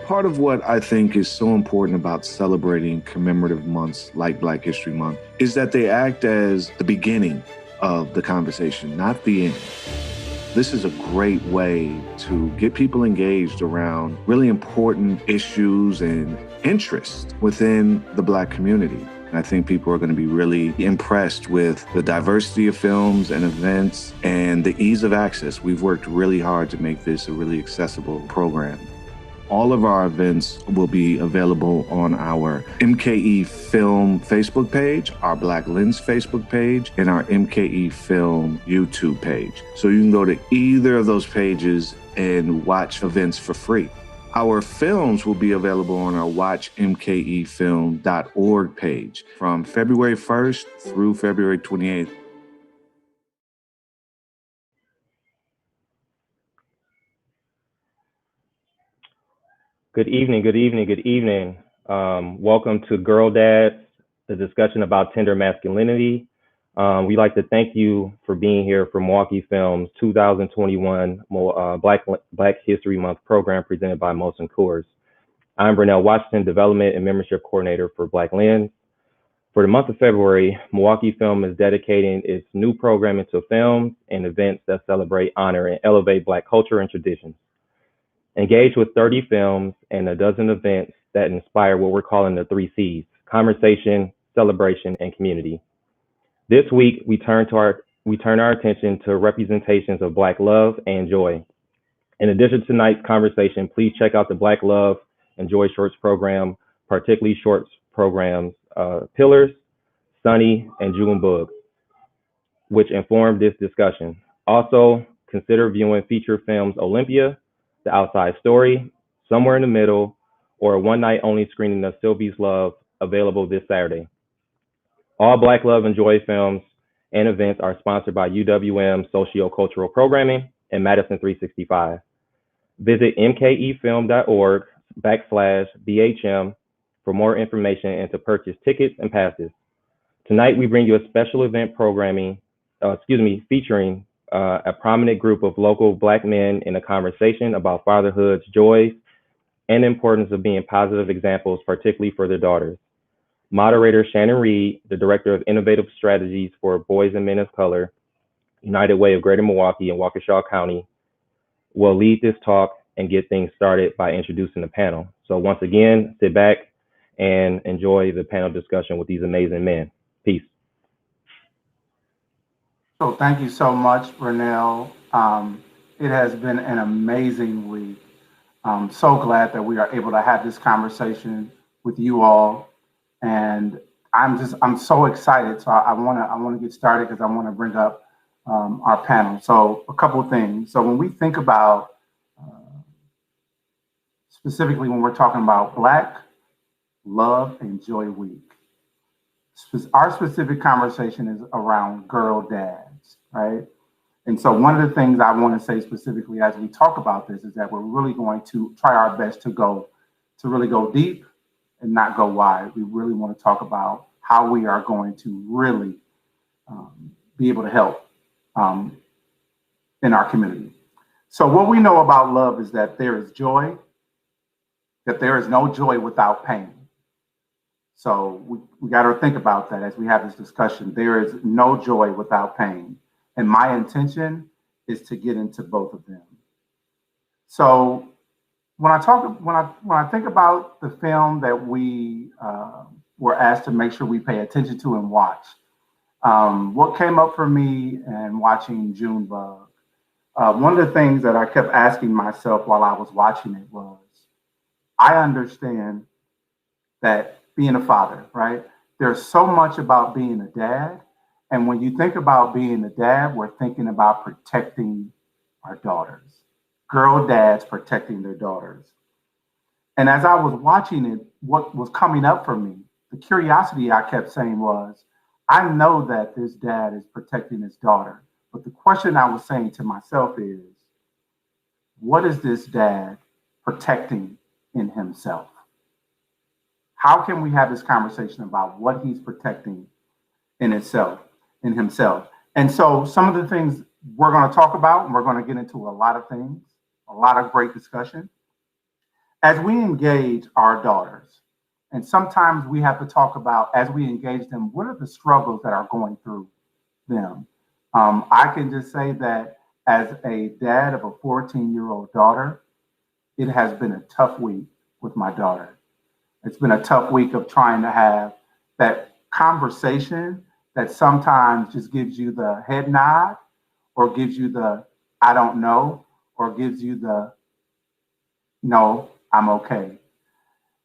Part of what I think is so important about celebrating commemorative months like Black History Month is that they act as the beginning of the conversation, not the end. This is a great way to get people engaged around really important issues and interests within the Black community. And I think people are going to be really impressed with the diversity of films and events and the ease of access. We've worked really hard to make this a really accessible program. All of our events will be available on our MKE Film Facebook page, our Black Lens Facebook page, and our MKE Film YouTube page. So you can go to either of those pages and watch events for free. Our films will be available on our watchmkefilm.org page from February 1st through February 28th. Good evening, good evening, good evening. Welcome to Girl Dads, the discussion about tender masculinity. We'd like to thank you for being here for Milwaukee Film's 2021 Black History Month program presented by Molson Coors. I'm Brunel Washington, Development and Membership Coordinator for Black Lens. For the month of February, Milwaukee Film is dedicating its new programming to films and events that celebrate, honor, and elevate Black culture and traditions. Engage with 30 films and a dozen events that inspire what we're calling the 3 C's: conversation, celebration, and community. This week, we turn our attention to representations of Black love and joy. In addition to tonight's conversation, please check out the Black Love and Joy Shorts program, particularly shorts programs Pillars, Sunny, and Junebug, which informed this discussion. Also, consider viewing feature films Olympia, The Outside Story, Somewhere in the Middle, or a one-night-only screening of Sylvie's Love, available this Saturday. All Black Love and Joy films and events are sponsored by UWM Sociocultural Programming and Madison 365. Visit mkefilm.org/BHM for more information and to purchase tickets and passes. Tonight, we bring you a special event featuring a prominent group of local Black men in a conversation about fatherhood's joys and the importance of being positive examples, particularly for their daughters. Moderator Shannon Reed, the Director of Innovative Strategies for Boys and Men of Color, United Way of Greater Milwaukee and Waukesha County, will lead this talk and get things started by introducing the panel. So once again, sit back and enjoy the panel discussion with these amazing men. Peace. So thank you so much, Brunel. It has been an amazing week. I'm so glad that we are able to have this conversation with you all. And I'm so excited. So I want to get started because I want to bring up our panel. So a couple of things. So when we think about, specifically when we're talking about Black Love and Joy Week, our specific conversation is around girl dads, right? And so one of the things I want to say specifically as we talk about this is that we're really going to try our best to really go deep and not go wide. We really want to talk about how we are going to really be able to help in our community. So what we know about love is that there is joy, that there is no joy without pain. So we got to think about that as we have this discussion. There is no joy without pain. And my intention is to get into both of them. So when I think about the film that we were asked to make sure we pay attention to and watch, what came up for me in watching Junebug, one of the things that I kept asking myself while I was watching it was, I understand that being a father, right? There's so much about being a dad. And when you think about being a dad, we're thinking about protecting our daughters, girl dads protecting their daughters. And as I was watching it, what was coming up for me, the curiosity I kept saying was, I know that this dad is protecting his daughter. But the question I was saying to myself is, what is this dad protecting in himself? How can we have this conversation about what he's protecting in himself? And so some of the things we're going to talk about, and we're going to get into a lot of things, a lot of great discussion. as we engage our daughters, and sometimes we have to talk about, as we engage them, what are the struggles that are going through them? I can just say that as a dad of a 14-year-old daughter, it has been a tough week with my daughter. It's been a tough week of trying to have that conversation that sometimes just gives you the head nod, or gives you the I don't know, or gives you the no, I'm okay.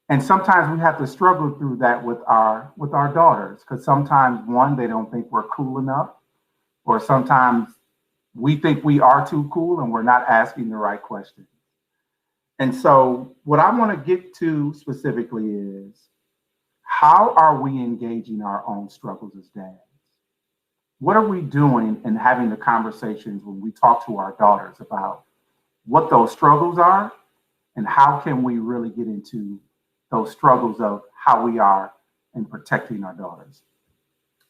And sometimes we have to struggle through that with our daughters, because sometimes one, they don't think we're cool enough, or sometimes we think we are too cool and we're not asking the right questions. And so what I want to get to specifically is, how are we engaging our own struggles as dads? What are we doing and having the conversations when we talk to our daughters about what those struggles are, and how can we really get into those struggles of how we are in protecting our daughters?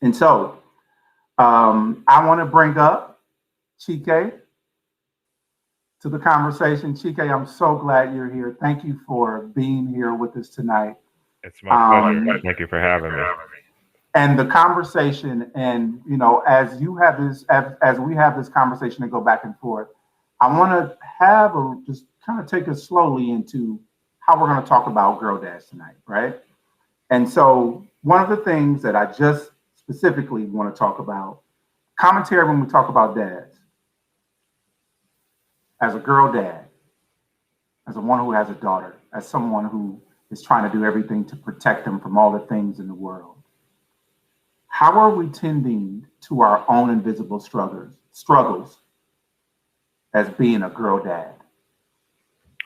And so I want to bring up Chike to the conversation. Chike, I'm so glad you're here. Thank you for being here with us tonight. It's my pleasure. Thank you for having me. And the conversation, and as you have this, as we have this conversation and go back and forth, I want to just kind of take us slowly into how we're going to talk about girl dads tonight, right? And so one of the things that I just specifically want to talk about, commentary when we talk about dads, as a girl dad, as a one who has a daughter, as someone who is trying to do everything to protect them from all the things in the world, how are we tending to our own invisible struggles as being a girl dad?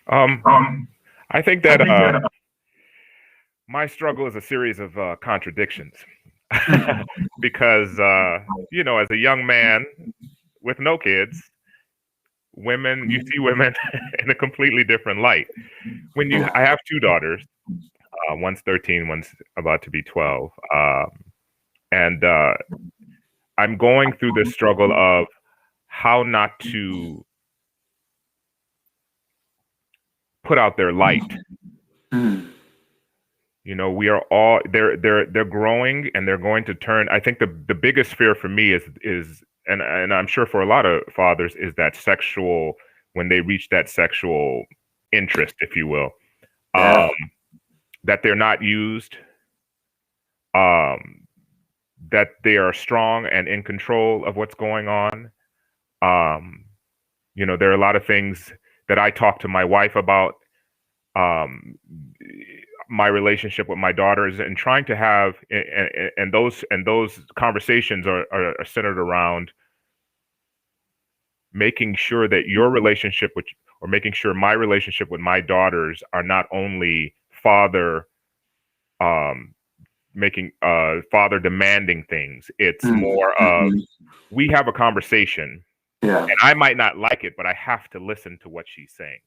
I think that my struggle is a series of contradictions because, as a young man with no kids, you see women in a completely different light. I have two daughters, one's 13, one's about to be 12. And I'm going through this struggle of how not to put out their light. We are all they're growing, and they're going to turn. I think the biggest fear for me is and I'm sure for a lot of fathers, is that sexual, when they reach that sexual interest, if you will, that they're not used, that they are strong and in control of what's going on. There are a lot of things that I talk to my wife about, my relationship with my daughters, and trying to have, and those conversations are centered around making sure that making sure my relationship with my daughters are not only father father demanding things. It's more of, we have a conversation, and I might not like it, but I have to listen to what she's saying.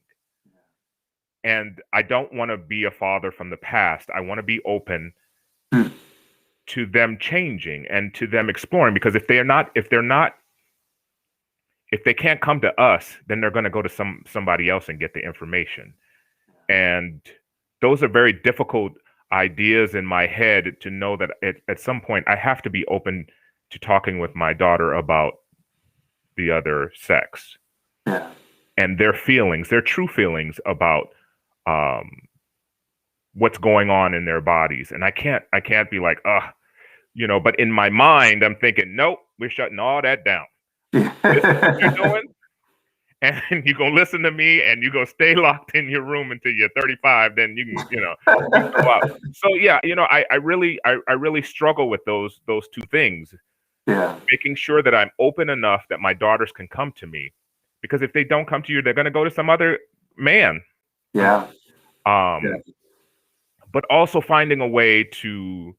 And I don't want to be a father from the past. I want to be open to them changing and to them exploring, because if they can't come to us, then they're going to go to somebody else and get the information. And those are very difficult ideas in my head, to know that at some point I have to be open to talking with my daughter about the other sex and their feelings, their true feelings about what's going on in their bodies. And I can't be like, but in my mind, I'm thinking, nope, we're shutting all that down. This is what you're doing, and you're gonna listen to me, and you're gonna stay locked in your room until you're 35. Then you can go out. So I really struggle with those two things. Making sure that I'm open enough that my daughters can come to me, because if they don't come to you, they're gonna go to some other man. But also finding a way to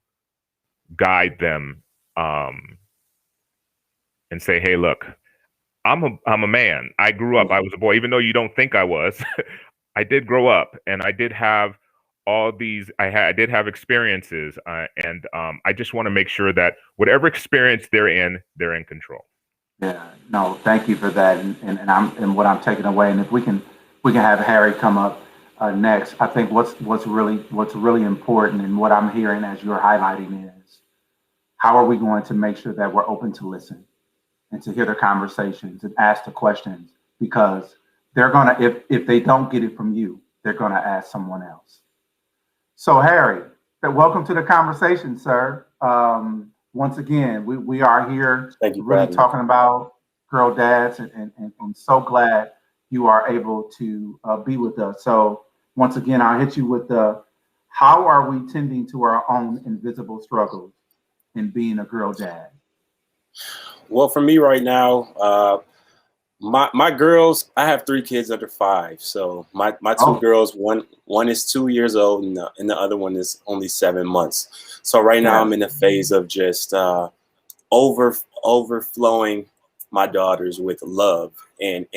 guide them, and say, hey, look, I'm a man. I grew up. I was a boy, even though you don't think I was. I did grow up, and I did have all these. I did have experiences, and I just want to make sure that whatever experience they're in control. Yeah. No, thank you for that, and what I'm taking away. And if we can have Harry come up. next. I think what's really important, and what I'm hearing as you're highlighting is, how are we going to make sure that we're open to listen and to hear the conversations and ask the questions, because they're gonna, if they don't get it from you, they're gonna ask someone else. So Harry, welcome to the conversation, sir. Once again, we are here Thank you for really having me. talking about girl dads, and I'm so glad you are able to be with us. So once again, I'll hit you with the, how are we tending to our own invisible struggles in being a girl dad? Well, for me right now, my girls, I have 3 kids under 5. So my two girls, one is 2 years old, and the other one is only 7 months. So right now I'm in a phase of just overflowing my daughters with love and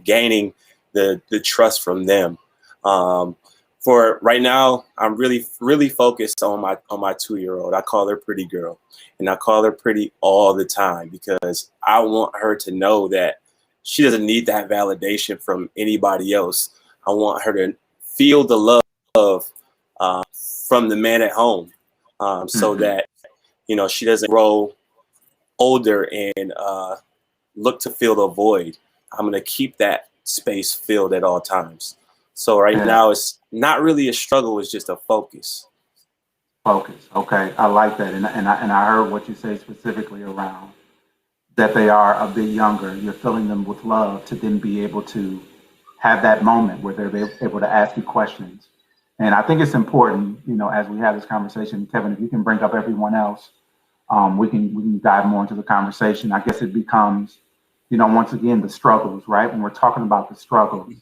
gaining the trust from them. For right now, I'm really focused on my 2-year-old. I call her Pretty Girl, and I call her Pretty all the time because I want her to know that she doesn't need that validation from anybody else. I want her to feel the love from the man at home, so that she doesn't grow older and look to fill the void. I'm gonna keep that space filled at all times. So right now it's not really a struggle, it's just a focus. Focus. Okay, I like that, and I heard what you say specifically around that they are a bit younger. You're filling them with love to then be able to have that moment where they're able to ask you questions. And I think it's important, as we have this conversation, Kevin, if you can bring up everyone else, we can dive more into the conversation. I guess it becomes, once again, the struggles, right? When we're talking about the struggles,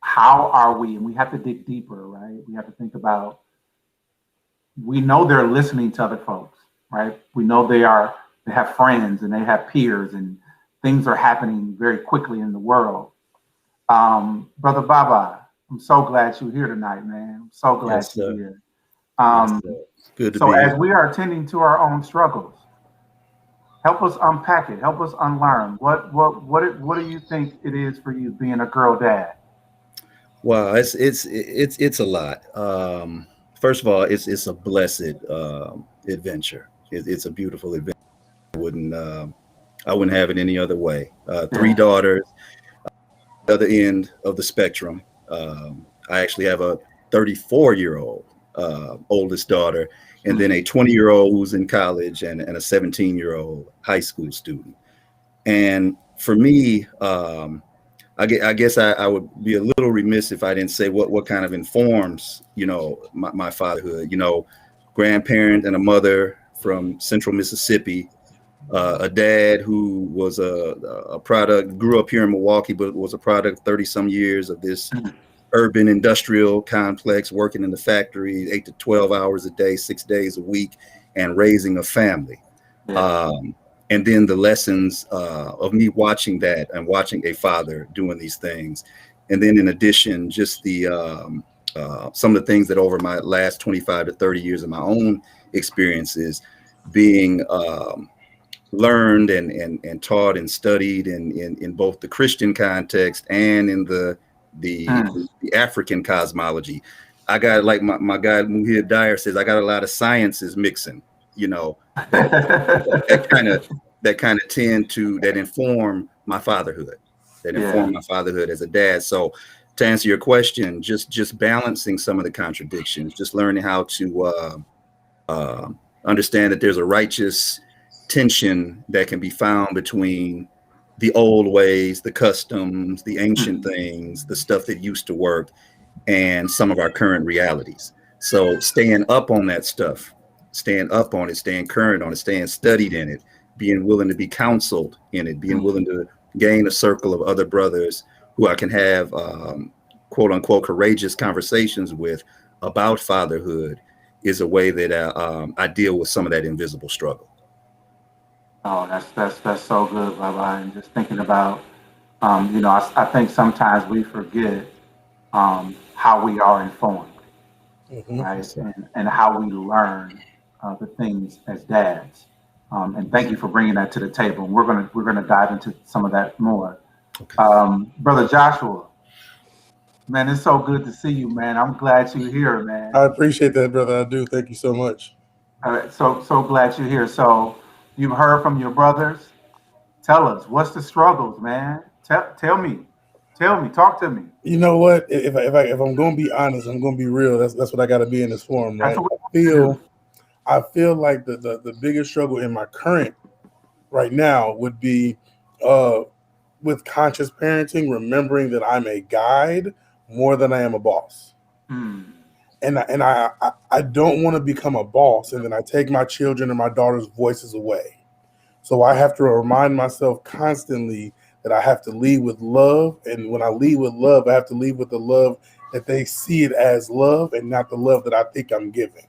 how are we? And we have to dig deeper, right? We have to think about. We know they're listening to other folks, right? We know they have friends and they have peers, and things are happening very quickly in the world. Brother Baba, I'm so glad you're here tonight, man. I'm so glad you're here. Good to so be as here. we are attending to our own struggles, help us unpack it. Help us unlearn. What do you think it is for you being a girl dad? Wow, it's a lot. First of all, it's a blessed adventure. It's a beautiful adventure. I wouldn't have it any other way. 3 daughters, other end of the spectrum. I actually have a 34-year-old oldest daughter, and then a 20-year-old who's in college, and a 17-year-old high school student. And for me, I guess I would be a little remiss if I didn't say what kind of informs, my fatherhood. Grandparent and a mother from Central Mississippi, a dad who was a product, grew up here in Milwaukee, but was a product 30 some years of this urban industrial complex, working in the factory 8 to 12 hours a day, 6 days a week, and raising a family. And then the lessons of me watching that and watching a father doing these things. And then in addition, just the some of the things that over my last 25 to 30 years of my own experiences being learned and taught and studied in both the Christian context and in the African cosmology. I got, like my guy Muhib Dyer says, I got a lot of sciences mixing, that kind of tend to, that inform my fatherhood, as a dad. So to answer your question, just balancing some of the contradictions, just learning how to understand that there's a righteous tension that can be found between the old ways, the customs, the ancient things, the stuff that used to work, and some of our current realities. So staying up on that stuff, staying up on it, staying current on it, staying studied in it, being willing to be counseled in it, being willing to gain a circle of other brothers who I can have quote unquote courageous conversations with about fatherhood is a way that I deal with some of that invisible struggle. Oh, that's so good, Baba. And just thinking about, I think sometimes we forget how we are informed, right? And how we learn the things as dads. And thank you for bringing that to the table. We're gonna dive into some of that more. Brother Joshua, Man, it's so good to see you, man. I'm glad you're here, man. I appreciate that, brother. I do. Thank you so much. All right, so glad you're here. So you've heard from your brothers. Tell us, what's the struggles, man? Tell me, talk to me. You know what? If I'm going to be honest, I'm going to be real. That's what I got to be in this forum, That's right? what we do. I feel like the biggest struggle in my current right now would be with conscious parenting, remembering that I'm a guide more than I am a boss. Hmm. And I don't want to become a boss and then I take my children and my daughter's voices away. So I have to remind myself constantly that I have to lead with love. And when I lead with love, I have to lead with the love that they see it as love and not the love that I think I'm giving.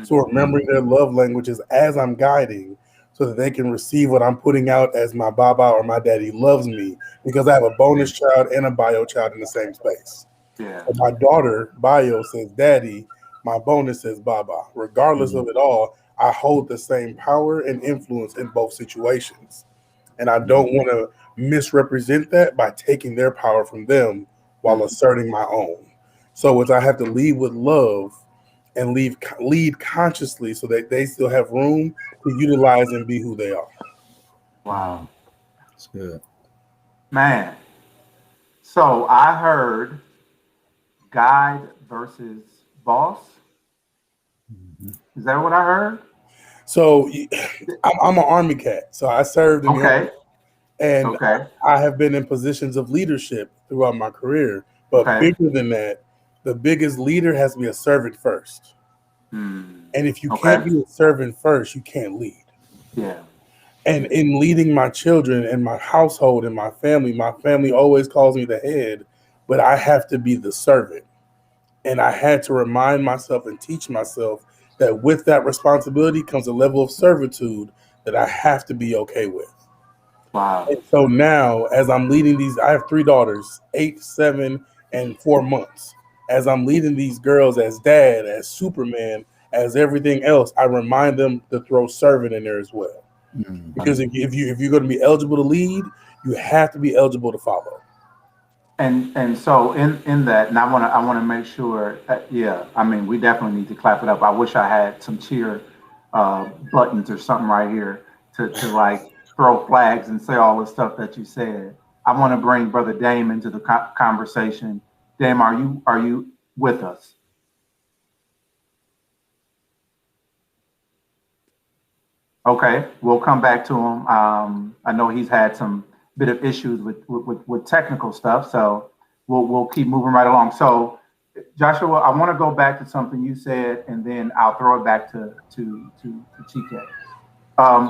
So remembering their love languages as I'm guiding so that they can receive what I'm putting out as my baba or my daddy loves me because I have a bonus child and a bio child in the same space. Yeah. So my daughter, bio, says daddy, my bonus says baba. Regardless of it all, I hold the same power and influence in both situations. And I don't want to misrepresent that by taking their power from them while asserting my own. So it's I have to lead with love and lead consciously so that they still have room to utilize and be who they are. Wow. That's good. Man. So I heard guide versus boss. Is that what I heard? So I'm an Army cat. So I served in the Army, Okay. and Okay. I have been in positions of leadership throughout my career. But Okay. bigger than that, the biggest leader has to be a servant first. Hmm. And if you Okay. can't be a servant first, you can't lead. Yeah. And in leading my children and my household and my family always calls me the head, but I have to be the servant. And I had to remind myself and teach myself that with that responsibility comes a level of servitude that I have to be okay with. Wow. And so now, as I'm leading these, I have three daughters, 8, 7, and 4 months. As I'm leading these girls as dad, as Superman, as everything else, I remind them to throw servant in there as well. Because if you're going to be eligible to lead, you have to be eligible to follow. And so in that, and I want to make sure that, yeah, I mean, we definitely need to clap it up. I wish I had some cheer buttons or something right here to like throw flags and say all the stuff that you said. I want to bring Brother Dame into the conversation. Dame, are you with us? Okay, we'll come back to him. I know he's had some bit of issues with technical stuff, so we'll keep moving right along. So, Joshua, I want to go back to something you said, and then I'll throw it back to Chike.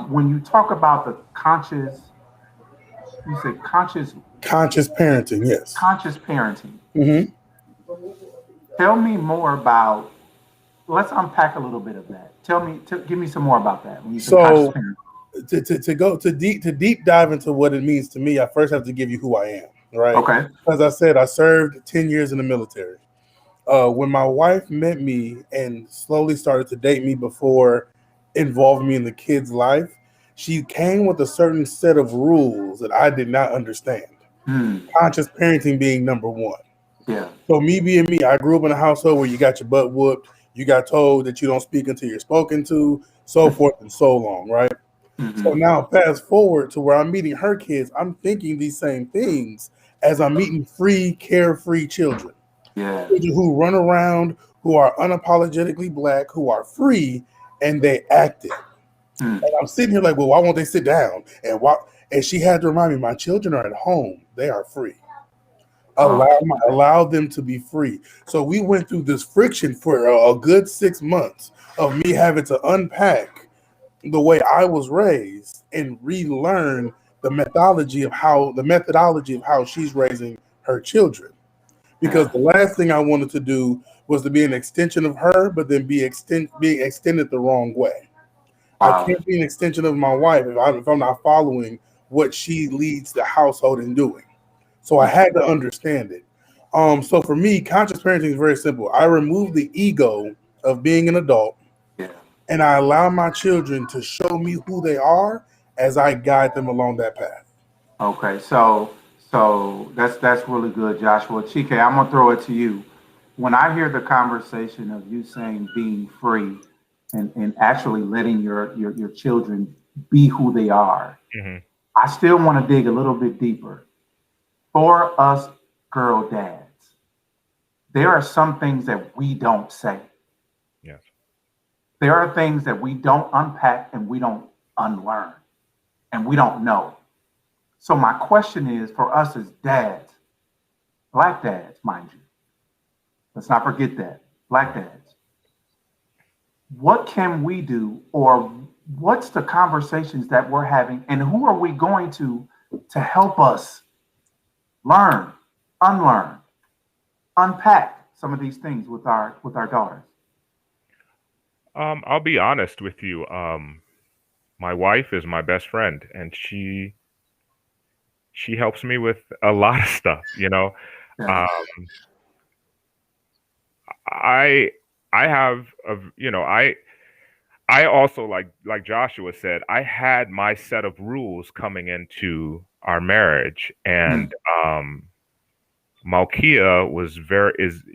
When you talk about the conscious, you say Conscious parenting, yes. conscious parenting. Mm-hmm. Tell me more about. Let's unpack a little bit of that. Give me some more about that. When you say conscious So parenting. to go to deep dive into what it means to me, I first have to give you who I am, right? Okay. As I said, I served 10 years in the military. When my wife met me and slowly started to date me before involving me in the kid's life, she came with a certain set of rules that I did not understand. Hmm. Conscious parenting being number one. Yeah. So me being me, I grew up in a household where you got your butt whooped, you got told that you don't speak until you're spoken to, so forth and so on, right? So Mm-hmm. now fast forward to where I'm meeting her kids, I'm thinking these same things as I'm meeting free, carefree children. Yeah. Children who run around, who are unapologetically black, who are free, and they act it. Hmm. And I'm sitting here like, well, why won't they sit down? And why? And she had to remind me, my children are at home. They are free. Allow them to be free. So we went through this friction for a good 6 months of me having to unpack the way I was raised and relearn the methodology of how she's raising her children. Because Yeah. the last thing I wanted to do was to be an extension of her, but then being extended the wrong way. I Wow. can't be an extension of my wife if I'm not following what she leads the household in doing. So I had to understand it. So for me, conscious parenting is very simple. I remove the ego of being an adult Yeah. and I allow my children to show me who they are as I guide them along that path. Okay. So So that's really good, Joshua. Chike, I'm gonna throw it to you. When I hear the conversation of you saying being free and actually letting your children be who they are, Hmm. I still want to dig a little bit deeper. For us girl dads, there are some things that we don't say. Yes. There are things that we don't unpack and we don't unlearn and we don't know. So my question is for us as dads, black dads, mind you, let's not forget that, black dads, what can we do or what's the conversations that we're having and who are we going to help us learn, unlearn, unpack some of these things with our daughters? I'll be honest with you. My wife is my best friend, and she helps me with a lot of stuff. Yeah. Um, I I have a I also like Joshua said, I had my set of rules coming into our marriage, Hmm. and Malkia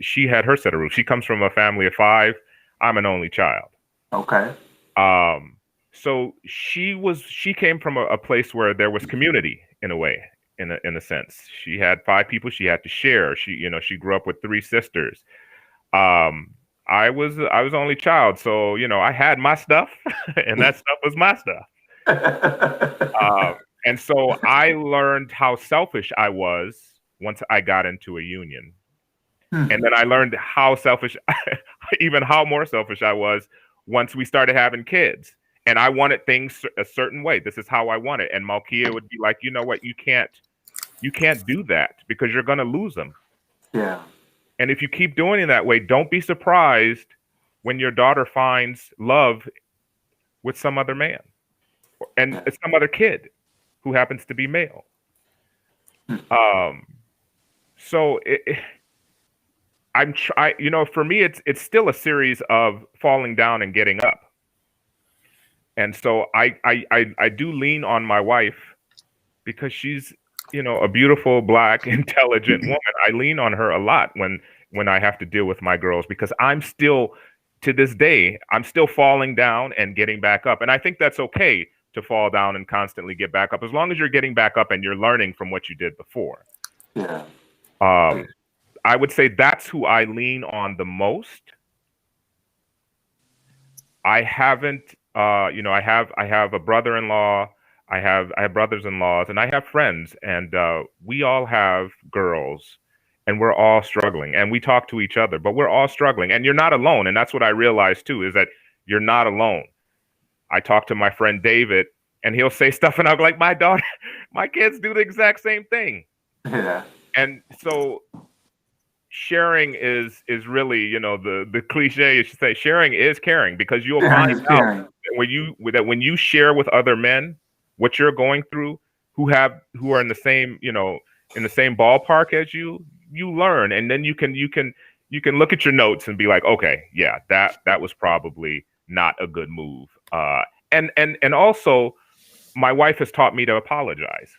she had her set of rules. She comes from a family of five. I'm an only child. Okay. Um, so she came from a place where there was community in a way, in a sense. She had five people she had to share. She grew up with three sisters. Um, I was only child, so I had my stuff, and that stuff was my stuff. Uh, and so I learned how selfish I was once I got into a union. And Hmm. then I learned how selfish, even how more selfish I was once we started having kids. And I wanted things a certain way. This is how I want it. And Malkia would be like, you know what? You can't do that because you're going to lose them. Yeah. And if you keep doing it that way, don't be surprised when your daughter finds love with some other man and Yeah. some other kid who happens to be male. Hmm. Um, so for me, it's still a series of falling down and getting up. And so I do lean on my wife because she's a beautiful, black, intelligent woman. I lean on her a lot when I have to deal with my girls because I'm still, to this day, I'm still falling down and getting back up. And I think that's okay to fall down and constantly get back up as long as you're getting back up and you're learning from what you did before. Yeah. Um, I would say that's who I lean on the most. I haven't, I have a brother-in-law. I have brothers-in-laws, and I have friends, and we all have girls, and we're all struggling. And we talk to each other, but we're all struggling. And you're not alone. And that's what I realized too, is that you're not alone. I talk to my friend David, and he'll say stuff, and I'll be like, my daughter, my kids do the exact same thing. Yeah. And so sharing is really, the cliche is to say sharing is caring because you'll Sharing find is out caring. when you share with other men what you're going through who are in the same ballpark as you learn, and then you can look at your notes and be like, okay, yeah, that was probably not a good move. And also my wife has taught me to apologize.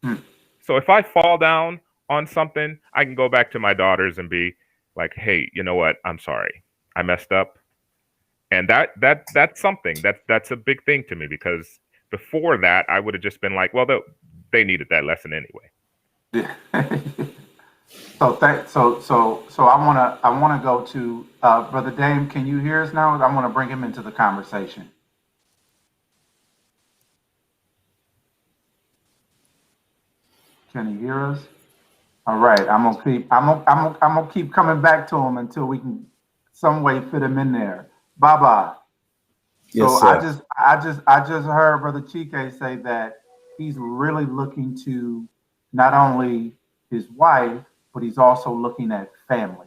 Hmm. So if I fall down on something, I can go back to my daughters and be like, "Hey, you know what? I'm sorry. I messed up." And that's something that's a big thing to me because before that, I would have just been like, "Well, they needed that lesson anyway." Yeah. So I wanna go to Brother Dame. Can you hear us now? I want to bring him into the conversation. Can he hear us? All right. I'm gonna keep coming back to him until we can some way fit him in there. Baba. So Yes, I sir. just I just I just heard Brother Chike say that he's really looking to not only his wife, but he's also looking at family.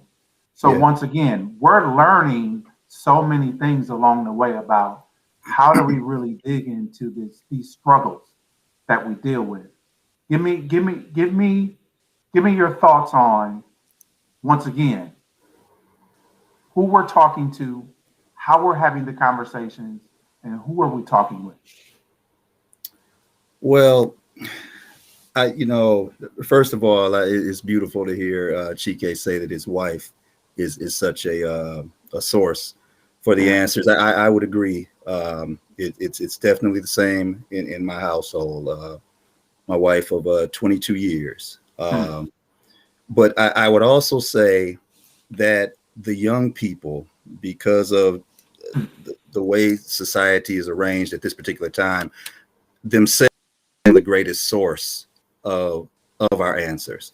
So Yeah. once again, we're learning so many things along the way about how do we really dig into these struggles that we deal with. Give me your thoughts on once again who we're talking to, how we're having the conversations, and who are we talking with? Well, First of all, it's beautiful to hear Chike say that his wife is such a source for the answers. I would agree. It's definitely the same in my household. My wife of 22 years. But I would also say that the young people, because of the way society is arranged at this particular time, themselves are the greatest source of our answers.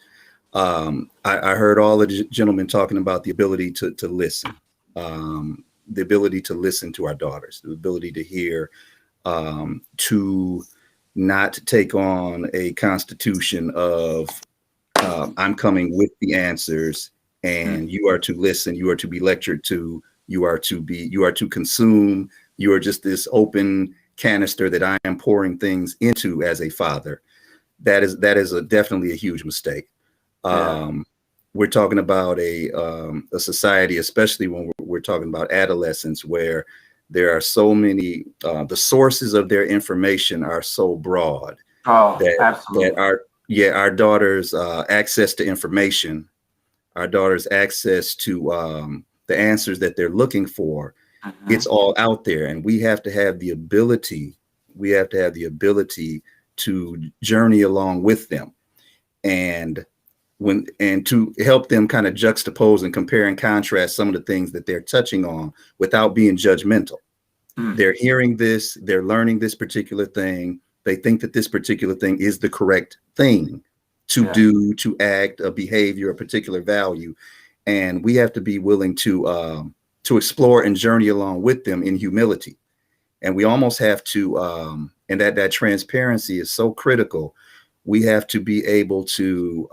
I heard all the gentlemen talking about the ability to listen, the ability to listen to our daughters, the ability to hear, to not take on a constitution of I'm coming with the answers and you are to listen, you are to be lectured to, you are to consume, you are just this open canister that I am pouring things into as a father. That is definitely a huge mistake. We're talking about a society, especially when we're talking about adolescents, where there are so many, the sources of their information are so broad that our daughters' access to information, our daughters' access to the answers that they're looking for, it's all out there, and we have to have the ability. We have to have the ability to journey along with them, and to help them kind of juxtapose and compare and contrast some of the things that they're touching on without being judgmental. They're hearing this, they're learning this particular thing. They think that this particular thing is the correct thing to do, to act, a behavior, a particular value. And we have to be willing to explore and journey along with them in humility. And we almost have to, and that transparency is so critical. We have to be able to,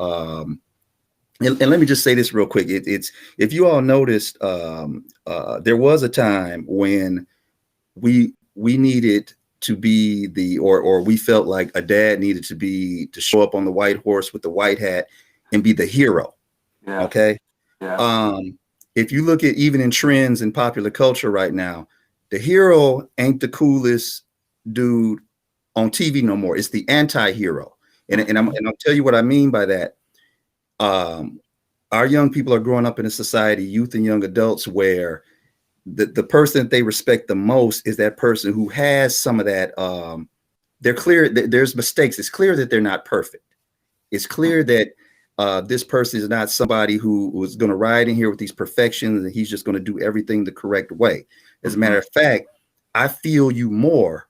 and let me just say this real quick. It's if you all noticed, there was a time when we needed to be or we felt like a dad needed to show up on the white horse with the white hat and be the hero. Okay. If you look at even in trends in popular culture right now, the hero ain't the coolest dude on TV no more. It's the anti-hero. And I'll tell you what I mean by that. Our young people are growing up in a society, youth and young adults, where the person that they respect the most is that person who has some of that. They're clear that there's mistakes. It's clear that they're not perfect. It's clear that this person is not somebody who was going to ride in here with these perfections and he's just going to do everything the correct way. As a matter of fact, I feel you more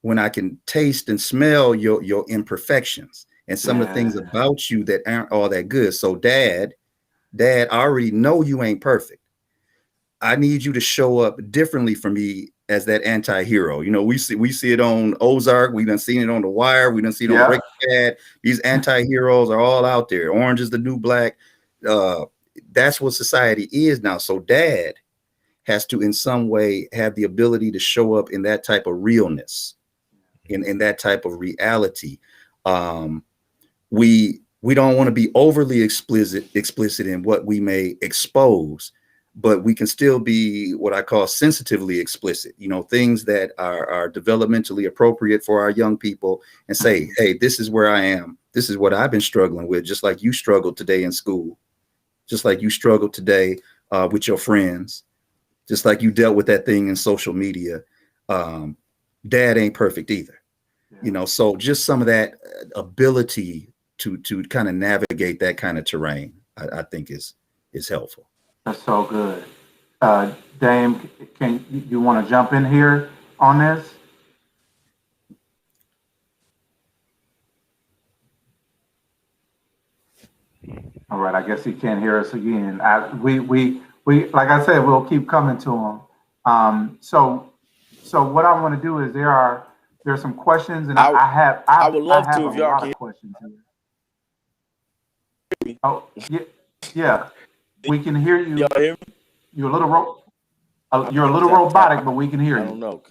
when I can taste and smell your imperfections and some of the things about you that aren't all that good. So dad, I already know you ain't perfect. I need you to show up differently for me as that anti-hero. You know, we see it on Ozark. We done seen it on The Wire. We done seen it on Breaking Bad. These anti-heroes are all out there. Orange is the new black. That's what society is now. So dad has to in some way have the ability to show up in that type of realness, in that type of reality. We don't want to be overly explicit in what we may expose, but we can still be what I call sensitively explicit, you know, things that are developmentally appropriate for our young people, and say, hey, this is where I am. This is what I've been struggling with, just like you struggled today in school, just like you struggled today with your friends, just like you dealt with that thing in social media. Dad ain't perfect either. You know, so just some of that ability to kind of navigate that kind of terrain, I think is helpful. That's so good. Dame, can you want to jump in here on this? All right, I guess he can't hear us again. We like I said, we'll keep coming to him. So what I want to do is there's some questions, and I would love to if y'all can. Questions here. Oh yeah, we can hear you. Y'all hear me? You're a little robotic, but we can hear you. I don't know.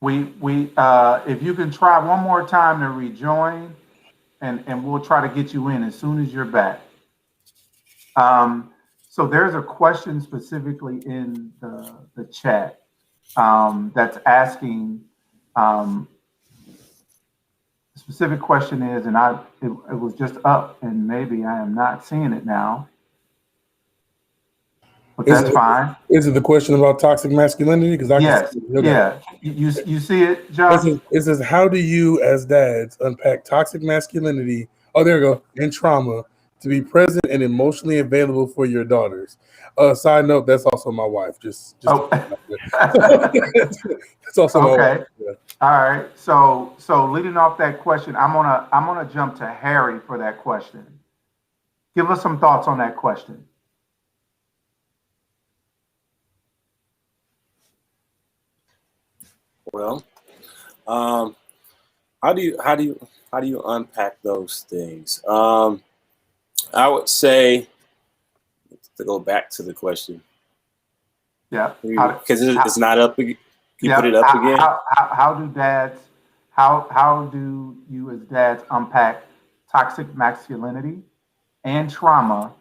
We if you can try one more time to rejoin, and we'll try to get you in as soon as you're back. So there's a question specifically in the chat that's asking, specific question is, and it was just up, and maybe I am not seeing it now, but that's fine. Is it the question about toxic masculinity? Because I Yes, can see it. Okay. yeah. You see it, Josh? It says, how do you as dads unpack toxic masculinity? Oh, there we go. And trauma to be present and emotionally available for your daughters. Side note, that's also my wife. Just Oh. It's also my Okay. wife. Yeah. All right. So leading off that question, I'm gonna jump to Harry for that question. Give us some thoughts on that question. Well, how do you unpack those things? I would say, to go back to the question. Yeah. Because it's not up. Can you yeah, put it up again? How do dads? How do you as dads unpack toxic masculinity and trauma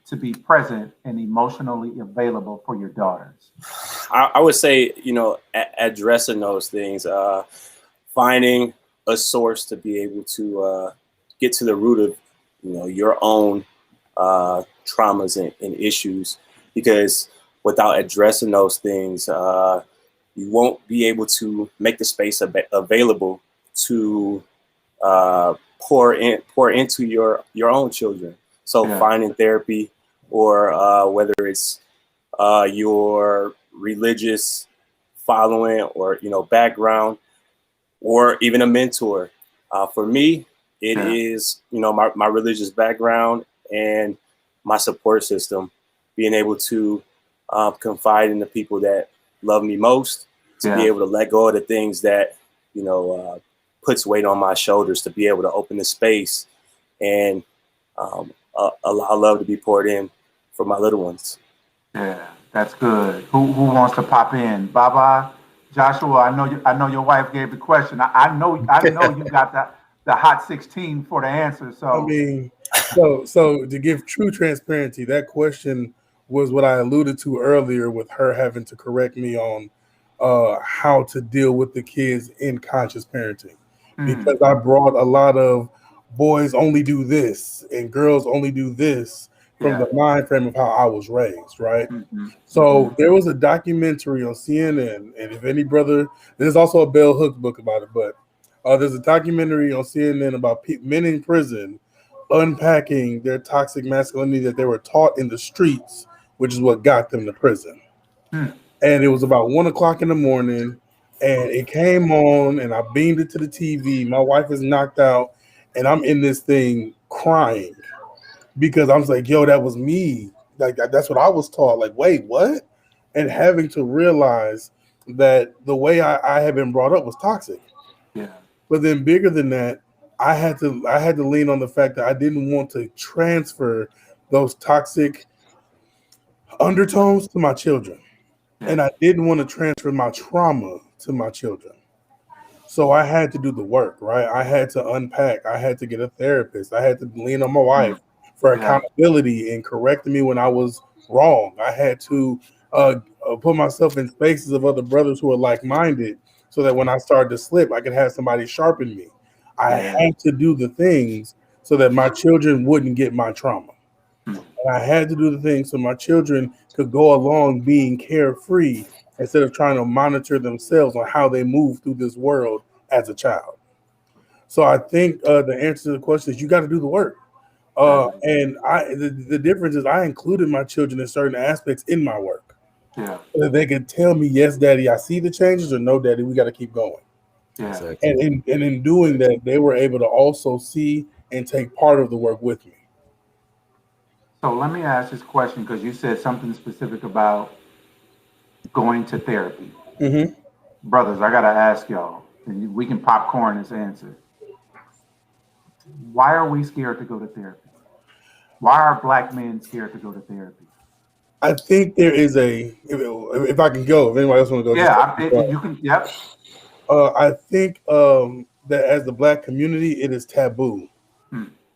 to be present and emotionally available for your daughters? I would say, addressing those things, finding a source to be able to get to the root of, your own traumas and issues, because without addressing those things, you won't be able to make the space available to pour into your own children. So finding therapy, or whether it's your religious following, or background, or even a mentor. For me, it is my religious background and my support system, being able to confide in the people that love me most, to be able to let go of the things that puts weight on my shoulders, to be able to open the space and allow love to be poured in for my little ones. Yeah, that's good. Who wants to pop in? Baba, Joshua, I know your wife gave the question. I know you got the hot 16 for the answer. So I mean, so to give true transparency, that question was what I alluded to earlier, with her having to correct me on how to deal with the kids in conscious parenting, because I brought a lot of boys only do this and girls only do this from the mind frame of how I was raised, right? So there was a documentary on CNN, and if any brother, there's also a Bell Hooks book about it, but there's a documentary on CNN about men in prison unpacking their toxic masculinity that they were taught in the streets, which is what got them to prison. And it was about 1 o'clock in the morning, and it came on, and I beamed it to the TV. My wife is knocked out, and I'm in this thing crying because I was like, yo, that was me. Like, that's what I was taught. Like, wait, what? And having to realize that the way I had been brought up was toxic. Yeah. But then bigger than that, I had to lean on the fact that I didn't want to transfer those toxic undertones to my children. And I didn't want to transfer my trauma to my children. So I had to do the work, right? I had to unpack. I had to get a therapist. I had to lean on my wife for accountability and correcting me when I was wrong. I had to put myself in spaces of other brothers who are like-minded, so that when I started to slip, I could have somebody sharpen me. I had to do the things so that my children wouldn't get my trauma. And I had to do the things so my children could go along being carefree, instead of trying to monitor themselves on how they move through this world as a child. So I think the answer to the question is, you got to do the work. And the difference is, I included my children in certain aspects in my work. Yeah. So that they could tell me, yes, daddy, I see the changes, or no, daddy, we got to keep going. Yeah. Exactly. And in doing that, they were able to also see and take part of the work with me. So let me ask this question, because you said something specific about going to therapy. Brothers, I got to ask y'all, and we can popcorn this answer. Why are we scared to go to therapy? Why are Black men scared to go to therapy? I think there is if I can go, if anybody else want to go. You can, yep. I think that as the Black community, it is taboo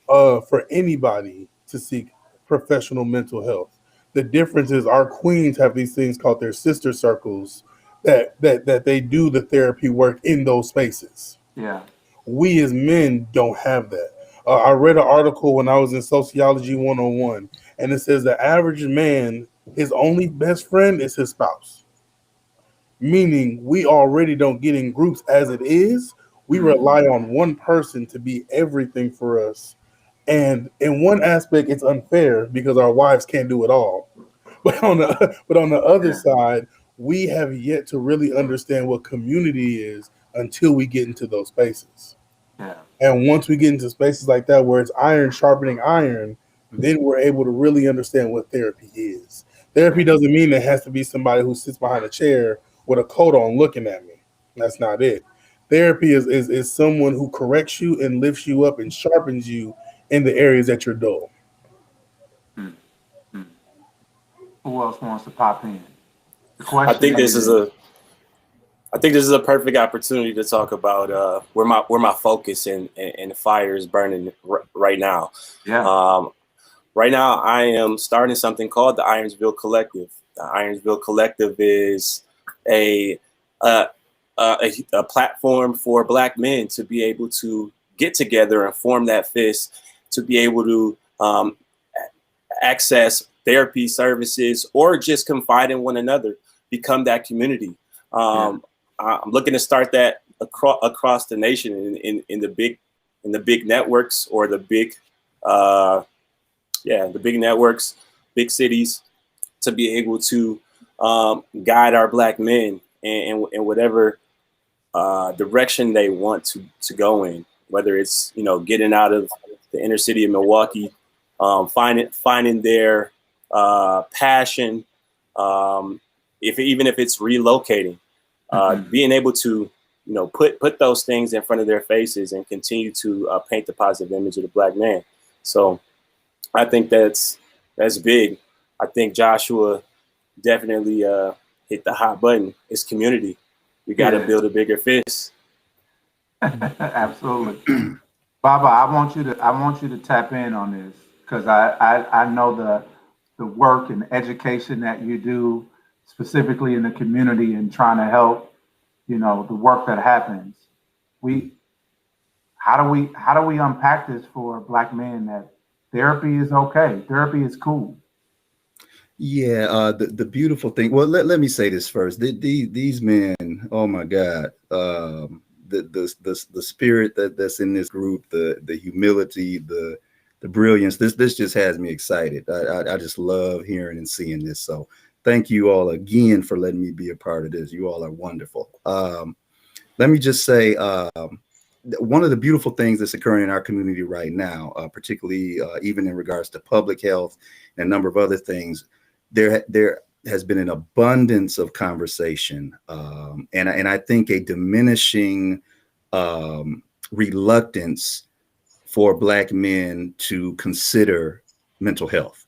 for anybody to seek professional mental health. The difference is, our queens have these things called their sister circles that they do the therapy work in those spaces. Yeah. We as men don't have that. I read an article when I was in Sociology 101, and it says the average man, his only best friend is his spouse. Meaning we already don't get in groups as it is. We rely on one person to be everything for us. And in one aspect, it's unfair because our wives can't do it all. But on the other side, we have yet to really understand what community is until we get into those spaces. Yeah. And once we get into spaces like that where it's iron sharpening iron, then we're able to really understand what therapy is. Therapy doesn't mean it has to be somebody who sits behind a chair with a coat on looking at me. That's not it. Therapy is someone who corrects you and lifts you up and sharpens you in the areas that you're dull. Who else wants to pop in? The I question think this is a perfect opportunity to talk about where my focus and the fire is burning right now. Yeah. Right now, I am starting something called the Ironsville Collective. The Ironsville Collective is a platform for Black men to be able to get together and form that fist, to be able to access therapy services or just confide in one another, become that community. I'm looking to start that across the nation in the big networks or the big networks, big cities, to be able to guide our Black men in whatever direction they want to go in, whether it's, getting out of the inner city of Milwaukee, finding their passion, even if it's relocating, being able to, put those things in front of their faces and continue to paint the positive image of the Black man. So I think that's big. I think Joshua definitely hit the hot button. It's community. We got to build a bigger fist. Absolutely. Baba, I want you to tap in on this, because I know the work and education that you do specifically in the community and trying to help, the work that happens. How do we unpack this for Black men that therapy is okay, therapy is cool? Yeah, the beautiful thing. Well, let me say this first. These men, oh my God, the spirit that's in this group, the humility, the brilliance. This just has me excited. I just love hearing and seeing this. So thank you all again for letting me be a part of this. You all are wonderful. Let me just say, one of the beautiful things that's occurring in our community right now, particularly even in regards to public health and a number of other things, there has been an abundance of conversation, and I think a diminishing reluctance for Black men to consider mental health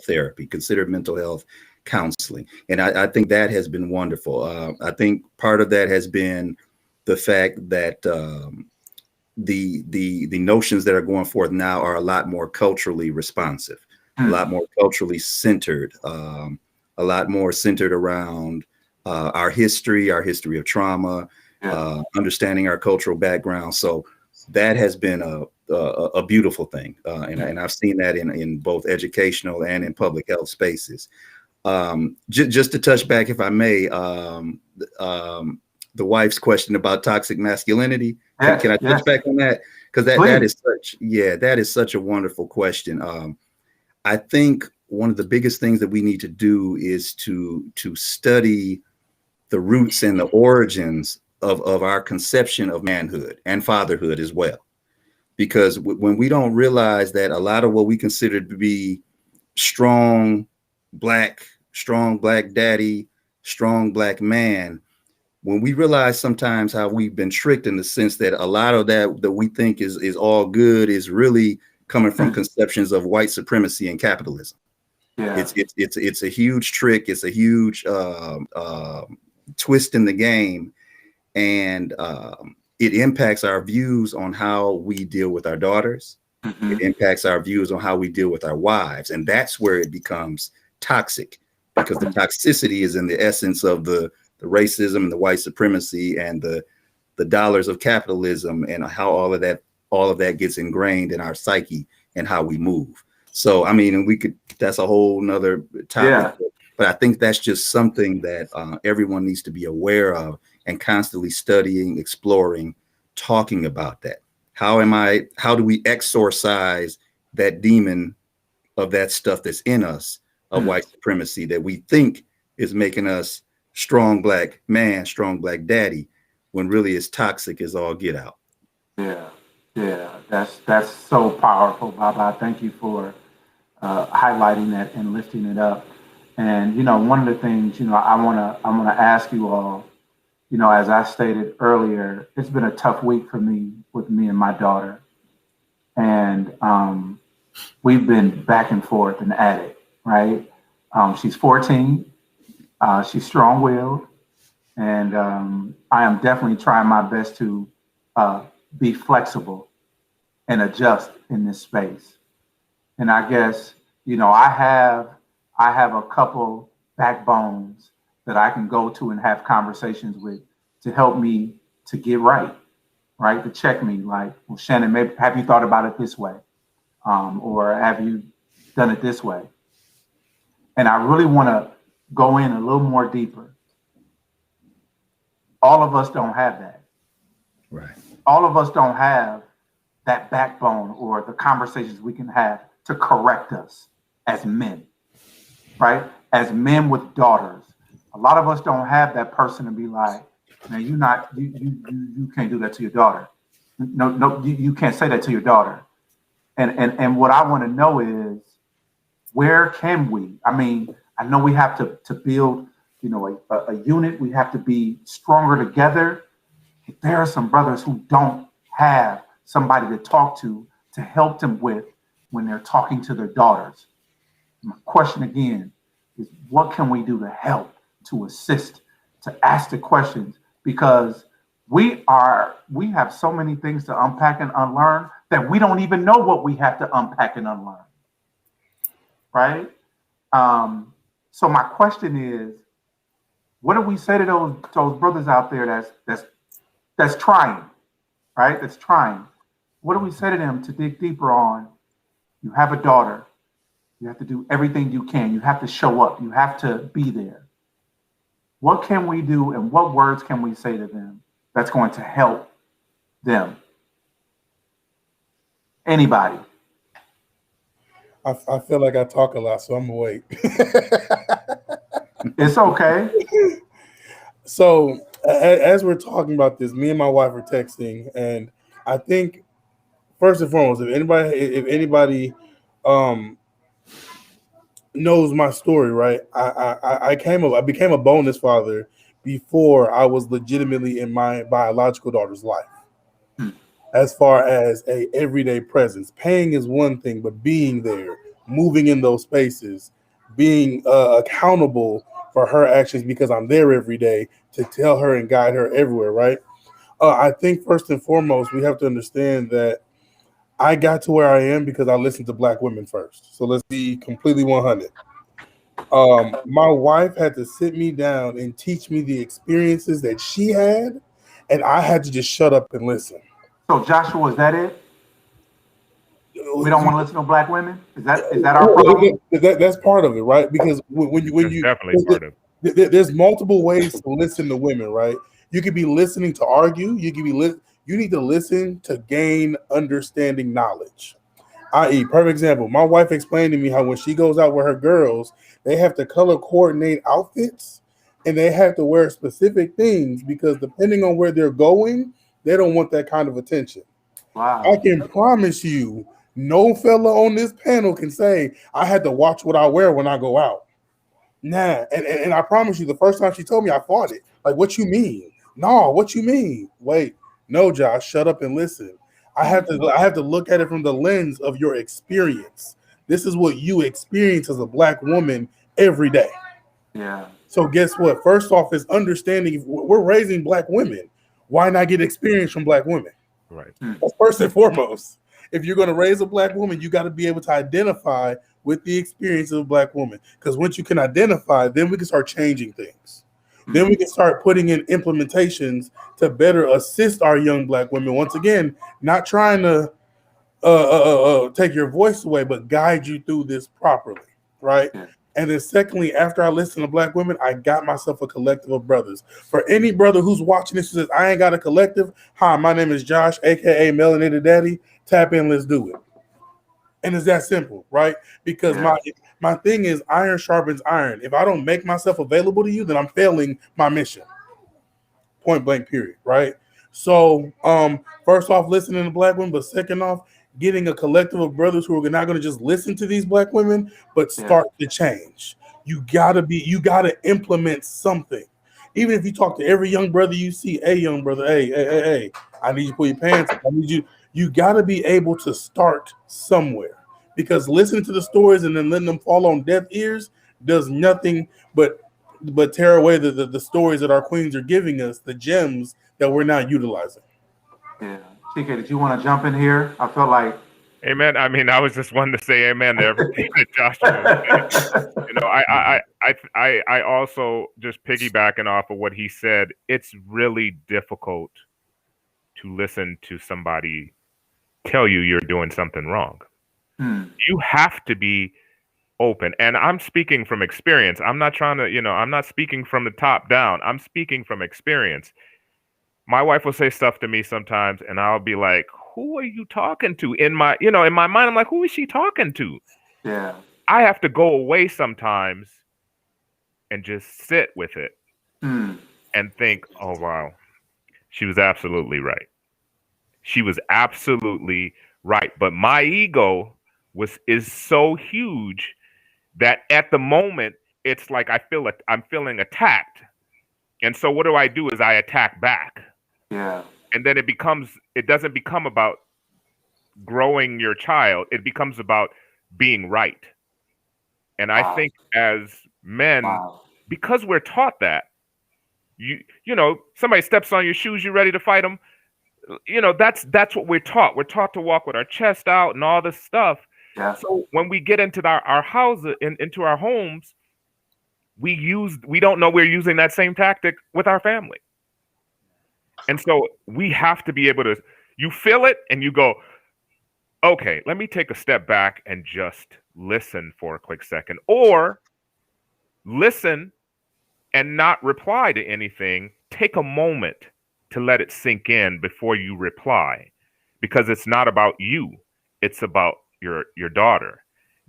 therapy, consider mental health counseling. And I think that has been wonderful. I think part of that has been the fact that the notions that are going forth now are a lot more culturally responsive, a lot more culturally centered, a lot more centered around our history of trauma, understanding our cultural background. So that has been a beautiful thing, and I've seen that in both educational and in public health spaces. Just to touch back, if I may, the wife's question about toxic masculinity. Can I touch back on that? Because that is such a wonderful question. I think one of the biggest things that we need to do is to study the roots and the origins of our conception of manhood and fatherhood as well. Because when we don't realize that a lot of what we consider to be strong black daddy, strong Black man, when we realize sometimes how we've been tricked in the sense that a lot of that we think is all good is really coming from conceptions of white supremacy and capitalism. It's a huge trick. It's a huge twist in the game, and it impacts our views on how we deal with our daughters. It impacts our views on how we deal with our wives, and that's where it becomes toxic, because the toxicity is in the essence of the racism and the white supremacy and the the dollars of capitalism and how all of that gets ingrained in our psyche and how we move. So, I mean, and that's a whole nother topic, but I think that's just something that everyone needs to be aware of and constantly studying, exploring, talking about that. How do we exorcise that demon of that stuff that's in us of white supremacy that we think is making us strong black man, strong black daddy, when really it's toxic as all get out. Yeah, that's so powerful, Baba. Thank you for highlighting that and lifting it up. And one of the things I wanna ask you all. As I stated earlier, it's been a tough week for me with me and my daughter, and we've been back and forth and at it. Right? She's 14. She's strong-willed, and I am definitely trying my best to be flexible and adjust in this space. And I guess I have a couple backbones that I can go to and have conversations with to help me to get right, to check me. Like, well, Shannon, maybe have you thought about it this way, or have you done it this way? And I really want to go in a little more deeper. All of us don't have that. Right. All of us don't have that backbone or the conversations we can have to correct us as men, right? As men with daughters. A lot of us don't have that person to be like, man, you can't do that to your daughter. No, you can't say that to your daughter. And what I want to know is, where can we? I mean, I know we have to build, a unit. We have to be stronger together. There are some brothers who don't have somebody to talk to help them with when they're talking to their daughters. My question again is, what can we do to help, to assist, to ask the questions? Because we have so many things to unpack and unlearn that we don't even know what we have to unpack and unlearn. Right? So my question is, what do we say to those brothers out there that's trying, right? That's trying. What do we say to them to dig deeper on? You have a daughter. You have to do everything you can. You have to show up. You have to be there. What can we do, and what words can we say to them that's going to help them? Anybody? I feel like I talk a lot, so I'm gonna wait. It's okay. So as we're talking about this, me and my wife are texting, and I think first and foremost, if anybody knows my story, right? I became a bonus father before I was legitimately in my biological daughter's life. As far as a everyday presence, paying is one thing, but being there, moving in those spaces, being accountable for her actions because I'm there every day to tell her and guide her everywhere, right? I think first and foremost, we have to understand that I got to where I am because I listened to Black women first. So let's be completely 100. My wife had to sit me down and teach me the experiences that she had, and I had to just shut up and listen. So Joshua, is that it? We don't want to listen to Black women? Is that our problem? That's part of it, right? Because when you definitely part of it. There's multiple ways to listen to women, right? You could be listening to argue. You could be you need to listen to gain understanding knowledge. I.e., perfect example. My wife explained to me how when she goes out with her girls, they have to color coordinate outfits and they have to wear specific things because depending on where they're going, they don't want that kind of attention. Wow. I can promise you, no fella on this panel can say, I had to watch what I wear when I go out. Nah. And I promise you, the first time she told me, I fought it. Like, what you mean? No, what you mean? Wait, no, Josh, shut up and listen. I have to look at it from the lens of your experience. This is what you experience as a Black woman every day. Yeah. So guess what? First off is understanding we're raising Black women. Why not get experience from Black women? Right. That's first and foremost. If you're going to raise a Black woman, you got to be able to identify with the experience of a Black woman. Because once you can identify, then we can start changing things. Then we can start putting in implementations to better assist our young Black women. Once again, not trying to take your voice away, but guide you through this properly, right? Yeah. And then secondly, after I listen to Black women, I got myself a collective of brothers. For any brother who's watching this who says, I ain't got a collective, hi, my name is Josh, aka Melanated Daddy. Tap in, let's do it. And it's that simple, right? Because my thing is iron sharpens iron. If I don't make myself available to you, then I'm failing my mission. Point blank, period, right? So first off, listening to Black women, but second off, getting a collective of brothers who are not going to just listen to these Black women, but start to change. You gotta implement something. Even if you talk to every young brother you see, hey, young brother, hey, I need you to pull your pants up. I need you gotta be able to start somewhere, because listening to the stories and then letting them fall on deaf ears does nothing but tear away the stories that our queens are giving us, the gems that we're not utilizing. Yeah. TK, did you want to jump in here? I felt like. Amen. I mean, I was just wanting to say amen to everything that Joshua said. You know, I also just piggybacking off of what he said, it's really difficult to listen to somebody tell you you're doing something wrong. You have to be open. And I'm speaking from experience. I'm not trying to, I'm not speaking from the top down. I'm speaking from experience. My wife will say stuff to me sometimes and I'll be like, who are you talking to? In my mind, I'm like, who is she talking to? Yeah. I have to go away sometimes and just sit with it and think, oh, wow, she was absolutely right. She was absolutely right. But my ego is so huge that at the moment, it's like I'm feeling attacked. And so what do? Is I attack back. Yeah. And then it doesn't become about growing your child. It becomes about being right. And I think as men, because we're taught that, somebody steps on your shoes, you're ready to fight them. That's what we're taught. We're taught to walk with our chest out and all this stuff. Yeah. So when we get into our houses, into our homes, we don't know we're using that same tactic with our family. And so we have to be able to, you feel it and you go, okay, let me take a step back and just listen for a quick second, or listen and not reply to anything. Take a moment to let it sink in before you reply, because it's not about you. It's about your daughter.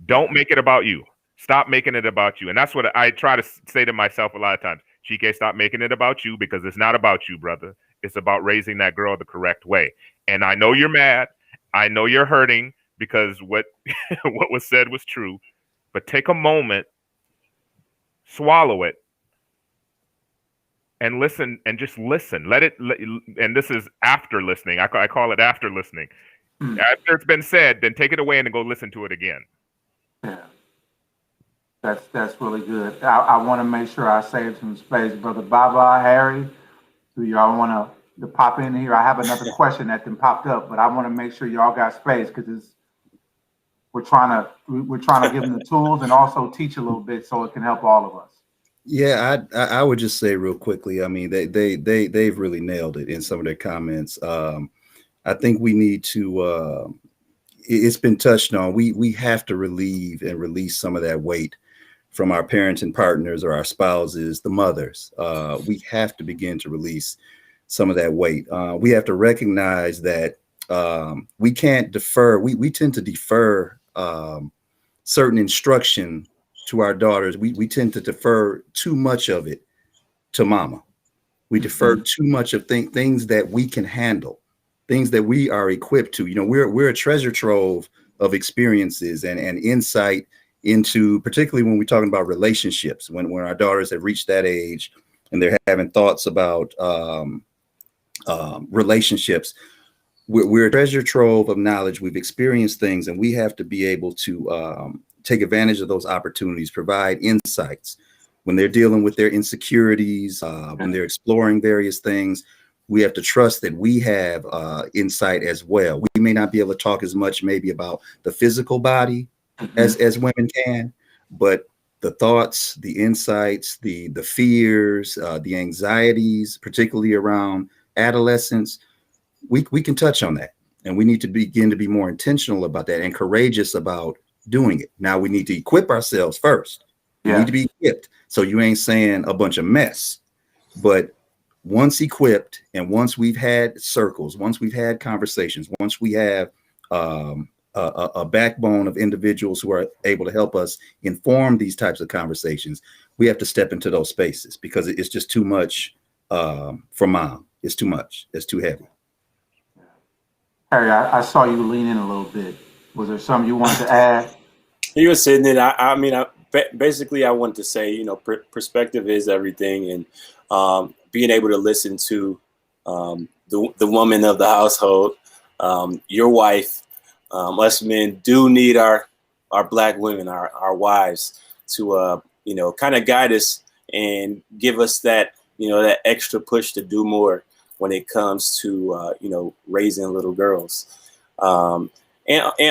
Don't make it about you. Stop making it about you. And that's what I try to say to myself a lot of times. Chike, stop making it about you, because it's not about you, brother. It's about raising that girl the correct way. And I know you're mad. I know you're hurting because what was said was true. But take a moment, swallow it, and listen, and just listen. And this is after listening. I call it after listening. After it's been said, then take it away and then go listen to it again. Yeah. That's really good. I want to make sure I save some space. Brother Baba, Harry, do y'all want to pop in here? I have another question that then popped up, but I want to make sure y'all got space, because we're trying to give them the tools and also teach a little bit so it can help all of us. Yeah, I would just say real quickly, I mean, they've really nailed it in some of their comments. I think we need to, it's been touched on, we have to relieve and release some of that weight from our parents and partners or our spouses, the mothers. We have to begin to release some of that weight. We have to recognize that we can't defer. We tend to defer certain instruction to our daughters. We tend to defer too much of it to mama. We defer too much of things that we can handle, things that we are equipped to. We're a treasure trove of experiences and insight into, particularly when we're talking about relationships, when our daughters have reached that age and they're having thoughts about relationships. We're a treasure trove of knowledge. We've experienced things, and we have to be able to take advantage of those opportunities, provide insights when they're dealing with their insecurities, when they're exploring various things. We have to trust that we have insight as well. We may not be able to talk as much maybe about the physical body as women can, but the thoughts, the insights, the fears, the anxieties, particularly around adolescence, we can touch on that. And we need to begin to be more intentional about that and courageous about doing it. Now we need to equip ourselves first. We need to be equipped. So you ain't saying a bunch of mess, but once equipped and once we've had circles, once we've had conversations, once we have a backbone of individuals who are able to help us inform these types of conversations, we have to step into those spaces because it's just too much for mom. It's too much. It's too heavy. Harry, I saw you lean in a little bit. Was there something you wanted to add? You were sitting there. Basically, I wanted to say, perspective is everything, and being able to listen to the woman of the household, your wife. Us men do need our Black women, our wives, to kind of guide us and give us that that extra push to do more when it comes to raising little girls, and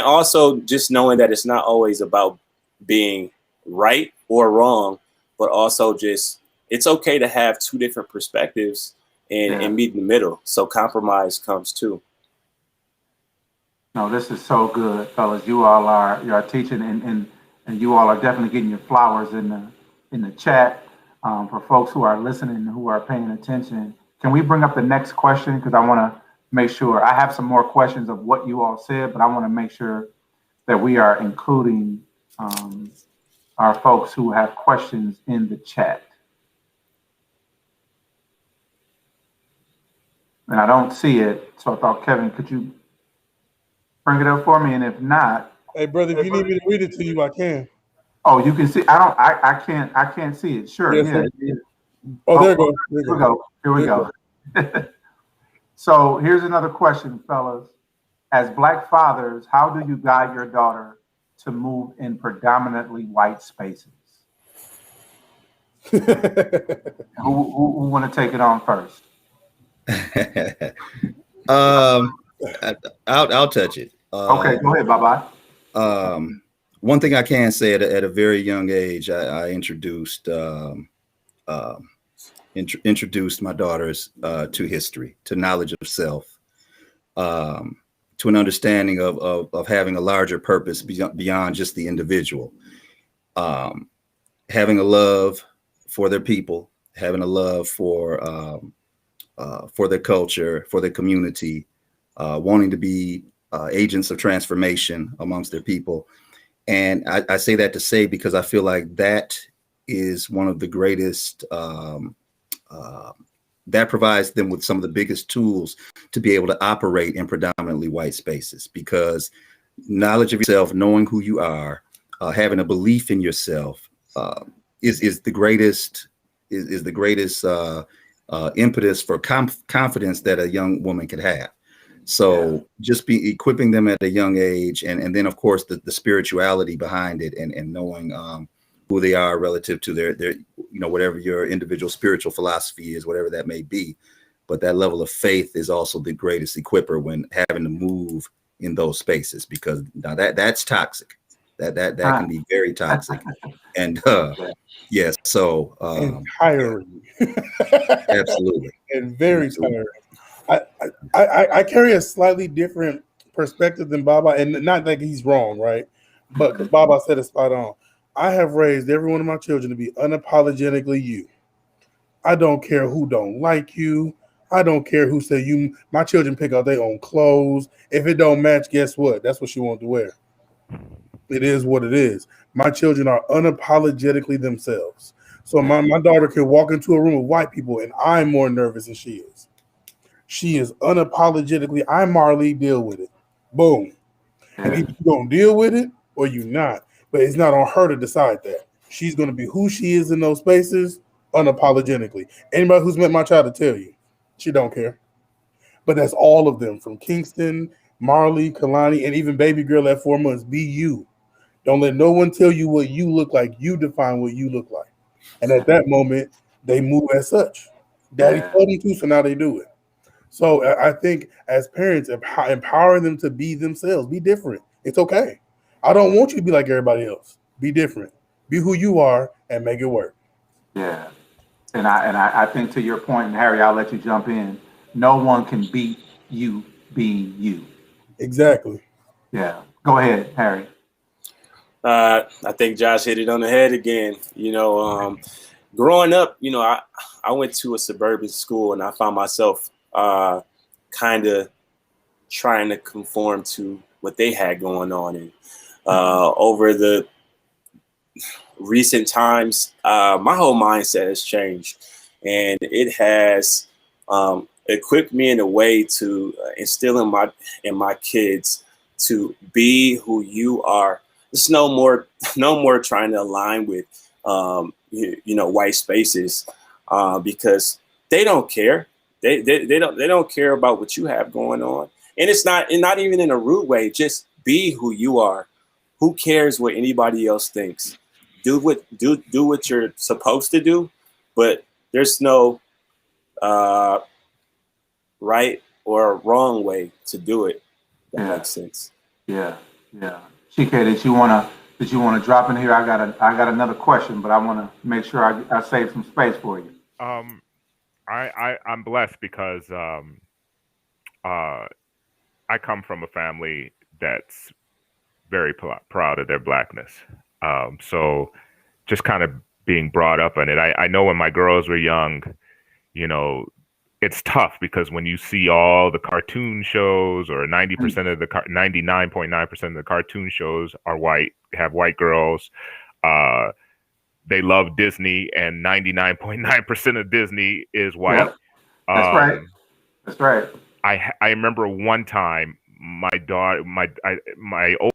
also just knowing that it's not always about being right or wrong, but also just it's okay to have two different perspectives and meet in the middle. So compromise comes too. No, this is so good, fellas. You are teaching, and you all are definitely getting your flowers in the chat. For folks who are listening, who are paying attention, can we bring up the next question? Because I want to make sure I have some more questions of what you all said, but I want to make sure that we are including our folks who have questions in the chat. And I don't see it, so I thought, Kevin, could you bring it up for me? And if not, hey brother, if you need me to read it to you, I can. Oh, you can see. I can't see it. Sure. Yes, Yeah. Oh, there we go. Here we go. So here's another question, fellas. As Black fathers, how do you guide your daughter to move in predominantly white spaces? Who want to take it on first? I'll touch it. Okay, go ahead, bye-bye. One thing I can say at a very young age, I introduced my daughters to history, to knowledge of self, to an understanding of having a larger purpose beyond just the individual, having a love for their people, having a love for their culture, for their community, wanting to be agents of transformation amongst their people. And I say that to say, because I feel like that is one of the greatest, that provides them with some of the biggest tools to be able to operate in predominantly white spaces, because knowledge of yourself, knowing who you are, having a belief in yourself is the greatest impetus for confidence that a young woman could have. So just be equipping them at a young age, and then of course the spirituality behind it, and knowing who they are relative to their whatever your individual spiritual philosophy is, whatever that may be. But that level of faith is also the greatest equipper when having to move in those spaces, because now that's toxic. That can be very toxic. And yes, so and tiring. Absolutely. And very tiring. I carry a slightly different perspective than Baba, and not that he's wrong, right? But because Baba said it spot on. I have raised every one of my children to be unapologetically you. I don't care who don't like you. I don't care who say you. My children pick out their own clothes. If it don't match, guess what? That's what she wants to wear. It is what it is. My children are unapologetically themselves. So my daughter can walk into a room of white people and I'm more nervous than she is. She is unapologetically, I'm Marley, deal with it. Boom. And either you're going to deal with it or you're not. But it's not on her to decide that. She's going to be who she is in those spaces unapologetically. Anybody who's met my child will tell you, she don't care. But that's all of them, from Kingston, Marley, Kalani, and even baby girl at 4 months. Be you. Don't let no one tell you what you look like. You define what you look like. And at that moment, they move as such. Daddy told them to, so now they do it. So I think as parents, empowering them to be themselves, be different. It's okay. I don't want you to be like everybody else. Be different. Be who you are and make it work. Yeah. And I think to your point, and Harry, I'll let you jump in. No one can beat you being you. Exactly. Yeah. Go ahead, Harry. I think Josh hit it on the head again. Growing up, I went to a suburban school and I found myself kind of trying to conform to what they had going on. And over the recent times, my whole mindset has changed, and it has equipped me in a way to instill in my kids to be who you are. There's no more trying to align with white spaces because they don't care. They don't care about what you have going on, and it's not even in a rude way. Just be who you are. Who cares what anybody else thinks? Do what you're supposed to do, but there's no right or wrong way to do it. That makes sense. Yeah. Chike, did you wanna drop in here? I got another question, but I want to make sure I save some space for you. I'm blessed because I come from a family that's very proud of their blackness. So just kind of being brought up in it. I know when my girls were young, it's tough because when you see all the cartoon shows, or 90% of the 99.9% of the cartoon shows are white, have white girls. They love Disney, and 99.9% of Disney is white. Yep. That's right. That's right. I remember one time my daughter, my old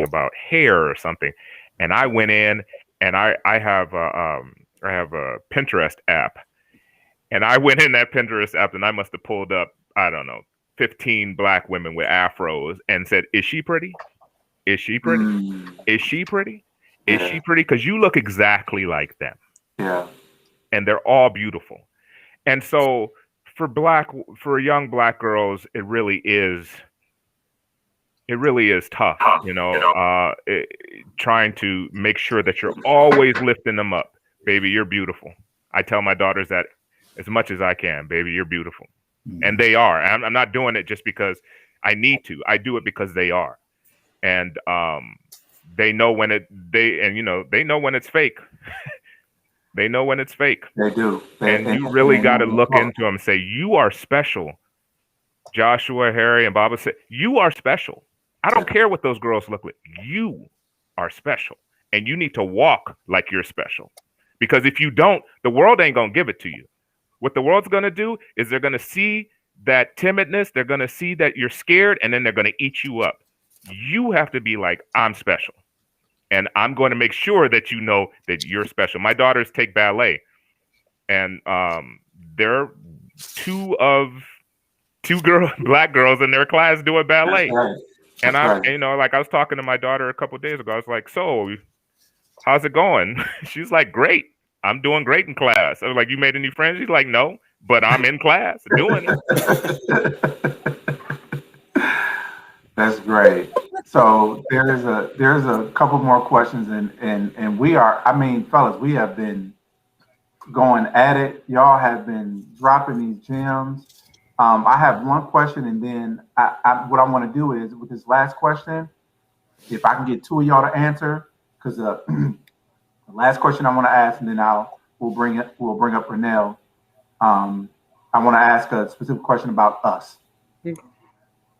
about hair or something, and I went in and I have a Pinterest app, and I went in that Pinterest app and I must have pulled up, I don't know, 15 black women with afros and said, "Is she pretty? Is she pretty? Is she pretty? Is she pretty?" Because you look exactly like them. Yeah. And they're all beautiful. And so for young black girls, it really is tough, trying to make sure that you're always lifting them up. Baby, you're beautiful. I tell my daughters that as much as I can. Baby, you're beautiful. And they are. I'm not doing it just because I need to. I do it because they are. And they know when they know when it's fake. They know when it's fake. They do. And you really got to look into them and say, you are special. Joshua, Harry, and Baba said, you are special. I don't care what those girls look like. You are special. And you need to walk like you're special. Because if you don't, the world ain't going to give it to you. What the world's going to do is they're going to see that timidness. They're going to see that you're scared, and then they're going to eat you up. You have to be like, I'm special. And I'm going to make sure that you know that you're special. My daughters take ballet, and they're two black girls in their class doing ballet. Right. And like I was talking to my daughter a couple of days ago. I was like, "So, how's it going?" She's like, "Great. I'm doing great in class." I was like, "You made any friends?" She's like, "No, but I'm in class doing it." That's great. So there's a couple more questions, and we are, fellas, we have been going at it. Y'all have been dropping these gems. I have one question, and then what I want to do is, with this last question, if I can get two of y'all to answer, because the last question I want to ask, and then we'll bring up Renell. I want to ask a specific question about us.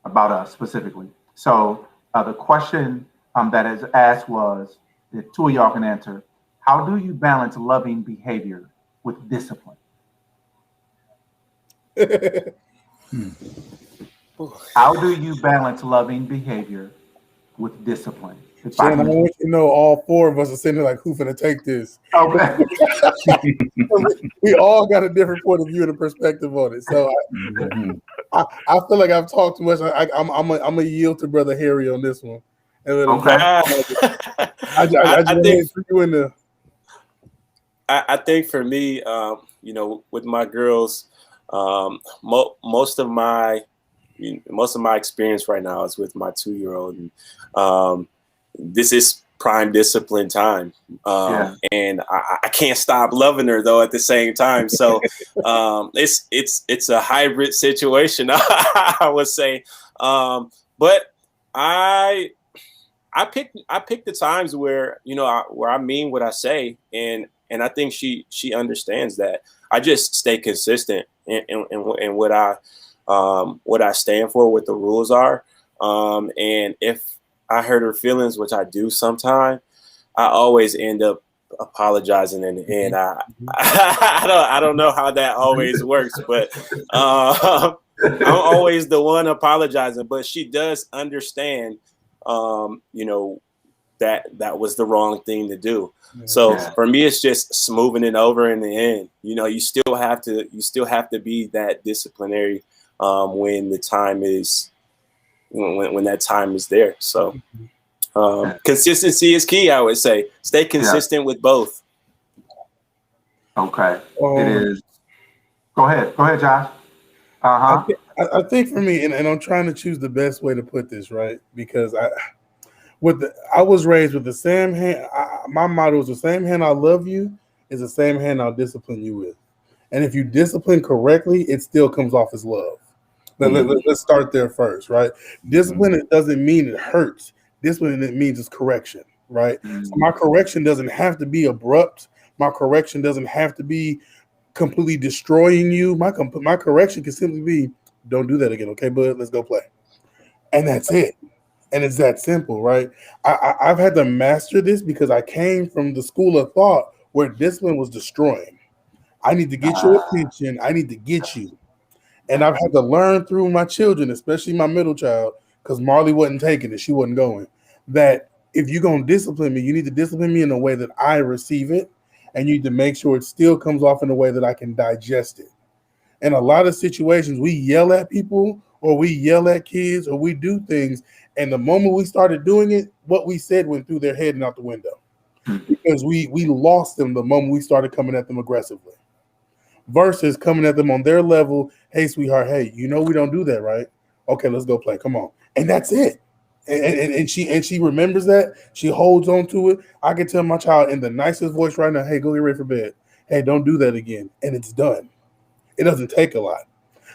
About us specifically. So the question that is asked was, if two of y'all can answer, how do you balance loving behavior with discipline? How do you balance loving behavior with discipline? Shannon, I want you to know all four of us are sitting there like, who's going to take this? Okay. We all got a different point of view and a perspective on it. So I feel like I've talked too much. I'm gonna yield to Brother Harry on this one. Okay. I think for me, with my girls, most of my experience right now is with my 2-year-old, and this is prime discipline time. And I can't stop loving her though at the same time. So it's a hybrid situation, I would say. But I pick the times where, where I mean what I say, and I think she understands that. I just stay consistent in what I stand for, what the rules are. And if I hurt her feelings, which I do sometimes, I always end up apologizing in the end. I don't know how that always works, but I'm always the one apologizing. But she does understand, that was the wrong thing to do. So for me, it's just smoothing it over in the end. You still have to be that disciplinary when the time is when that time is there. So consistency is key, I would say. Stay consistent with both. Okay. It is. Go ahead, Josh. I think for me, and I'm trying to choose the best way to put this, right? Because I was raised with the same hand. My motto is the same hand I love you is the same hand I'll discipline you with. And if you discipline correctly, it still comes off as love. Let's start there first, right? Discipline, it doesn't mean it hurts. Discipline, it means it's correction, right? So my correction doesn't have to be abrupt. My correction doesn't have to be completely destroying you. My correction can simply be, don't do that again, okay, bud? Let's go play. And that's it. And it's that simple, right? I've had to master this because I came from the school of thought where discipline was destroying. I need to get your attention. I need to get you. And I've had to learn through my children, especially my middle child, because Marley wasn't taking it. She wasn't going. That if you're going to discipline me, you need to discipline me in a way that I receive it. And you need to make sure it still comes off in a way that I can digest it. In a lot of situations, we yell at people or we yell at kids or we do things. And the moment we started doing it, what we said went through their head and out the window. Because we lost them the moment we started coming at them aggressively. Versus coming at them on their level. Hey, sweetheart, hey, we don't do that, right? Okay, let's go play. Come on. And that's it. And she remembers that. She holds on to it. I can tell my child in the nicest voice right now, hey, go get ready for bed. Hey, don't do that again. And it's done. It doesn't take a lot.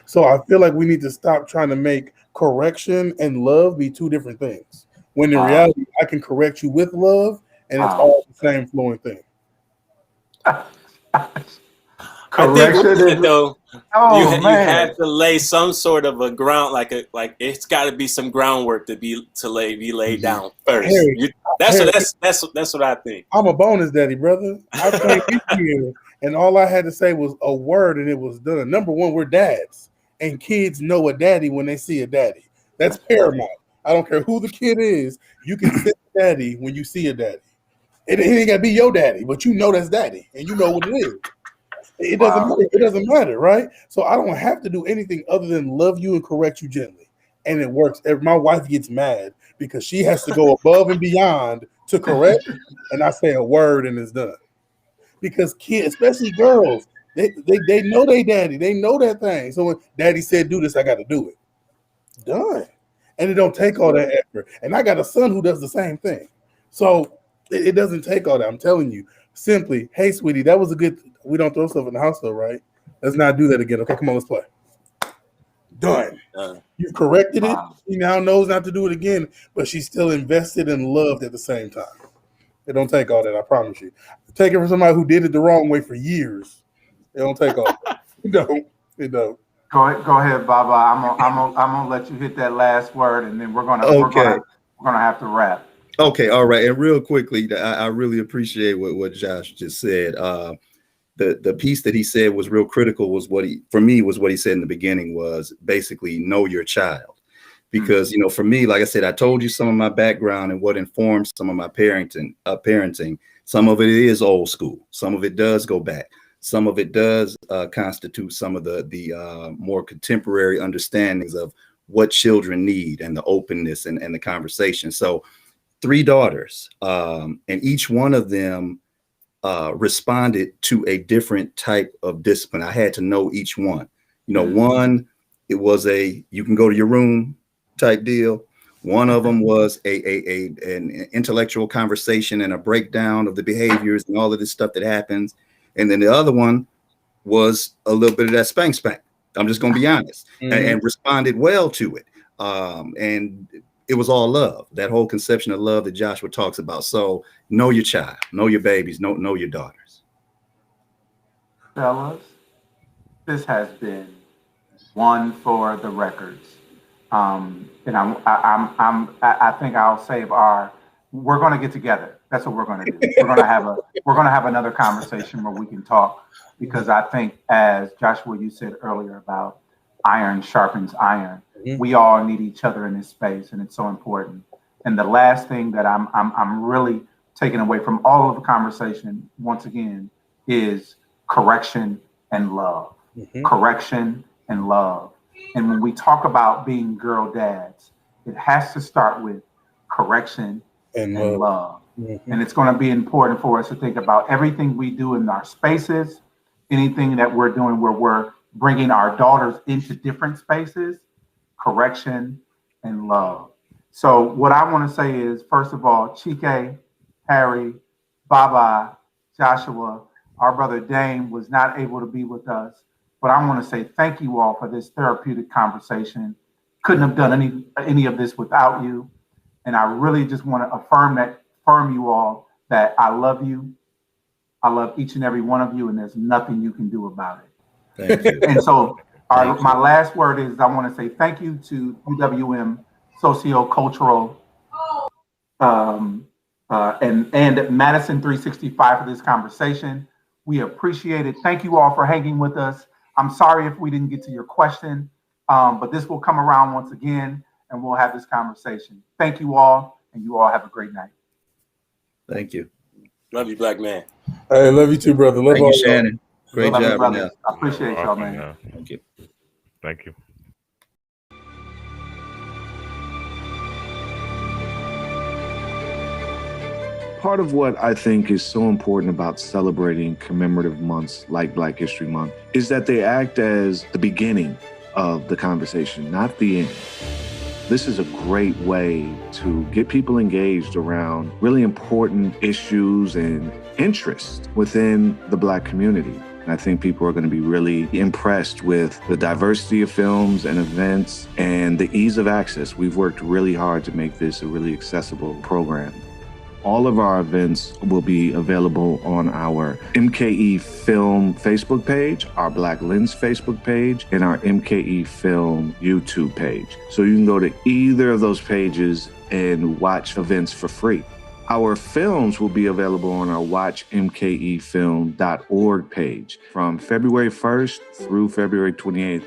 So I feel like we need to stop trying to make correction and love be two different things. When in reality, I can correct you with love, and it's all the same flowing thing. Correction, though. You have to lay some sort of a ground, like it's got to be some groundwork to be laid down first. That's what I think. I'm a bonus daddy, brother. I came in here, and all I had to say was a word, and it was done. Number one, we're dads, and kids know a daddy when they see a daddy. That's paramount. I don't care who the kid is. You can say daddy when you see a daddy. It ain't got to be your daddy, but you know that's daddy, and you know what it is. It doesn't matter. It doesn't matter, right? So I don't have to do anything other than love you and correct you gently. And it works. My wife gets mad because she has to go above and beyond to correct, and I say a word and it's done. Because kids, especially girls, they know they daddy. They know that thing. So when daddy said do this, I got to do it. Done. And it don't take all that effort. And I got a son who does the same thing. So it doesn't take all that. I'm telling you. Simply, hey, sweetie, that was a good. We don't throw stuff in the house, though, right? Let's not do that again. Okay, come on, let's play. Done. You've corrected it. She now knows not to do it again, but she's still invested and loved at the same time. It don't take all that, I promise you. Take it from somebody who did it the wrong way for years. It don't take all that. It don't. Go ahead, Baba. I'm gonna let you hit that last word, and then we're gonna have to wrap. Okay, all right. And real quickly, I really appreciate what Josh just said. The piece that he said was real critical was what he said in the beginning was basically know your child. Because, for me, like I said, I told you some of my background and what informs some of my parenting. Some of it is old school. Some of it does go back. Some of it does constitute some of the more contemporary understandings of what children need and the openness and the conversation. So 3 daughters, and each one of them responded to a different type of discipline. I had to know each one. One, it was you can go to your room type deal. One of them was an intellectual conversation and a breakdown of the behaviors and all of this stuff that happens. And then the other one was a little bit of that spank. I'm just going to be honest, and responded well to it. And it was all love, that whole conception of love that Joshua talks about. So know your child, know your babies, know your daughters. Fellas, this has been one for the records. And I think I'll save we're going to get together. That's what we're going to do. We're going to have another conversation where we can talk, because I think, as Joshua, you said earlier about iron sharpens iron, we all need each other in this space, and it's so important. And the last thing that I'm really taking away from all of the conversation, once again, is correction and love. Correction and love. And when we talk about being girl dads, it has to start with correction and love. And it's going to be important for us to think about everything we do in our spaces, anything that we're doing where we're bringing our daughters into different spaces, correction and love. So what I want to say is, first of all, Chike, Harry, Baba, Joshua, our brother Dame was not able to be with us, but I want to say thank you all for this therapeutic conversation. Couldn't have done any of this without you. And I really just want to affirm you all that I love you. I love each and every one of you, and there's nothing you can do about it. Thank you. And so my last word is, I want to say thank you to UWM Sociocultural and Madison 365 for this conversation. We appreciate it. Thank you all for hanging with us. I'm sorry if we didn't get to your question, but this will come around once again, and we'll have this conversation. Thank you all, and you all have a great night. Thank you. Love you, black man. Hey, love you too, brother. Love Thank you, all y'all. Shannon. Great Love you, job, brothers. Renell. I appreciate y'all, man. Thank you. Thank you. Part of what I think is so important about celebrating commemorative months like Black History Month is that they act as the beginning of the conversation, not the end. This is a great way to get people engaged around really important issues and interests within the Black community. And I think people are going to be really impressed with the diversity of films and events and the ease of access. We've worked really hard to make this a really accessible program. All of our events will be available on our MKE Film Facebook page, our Black Lens Facebook page, and our MKE Film YouTube page. So you can go to either of those pages and watch events for free. Our films will be available on our watchmkefilm.org page from February 1st through February 28th.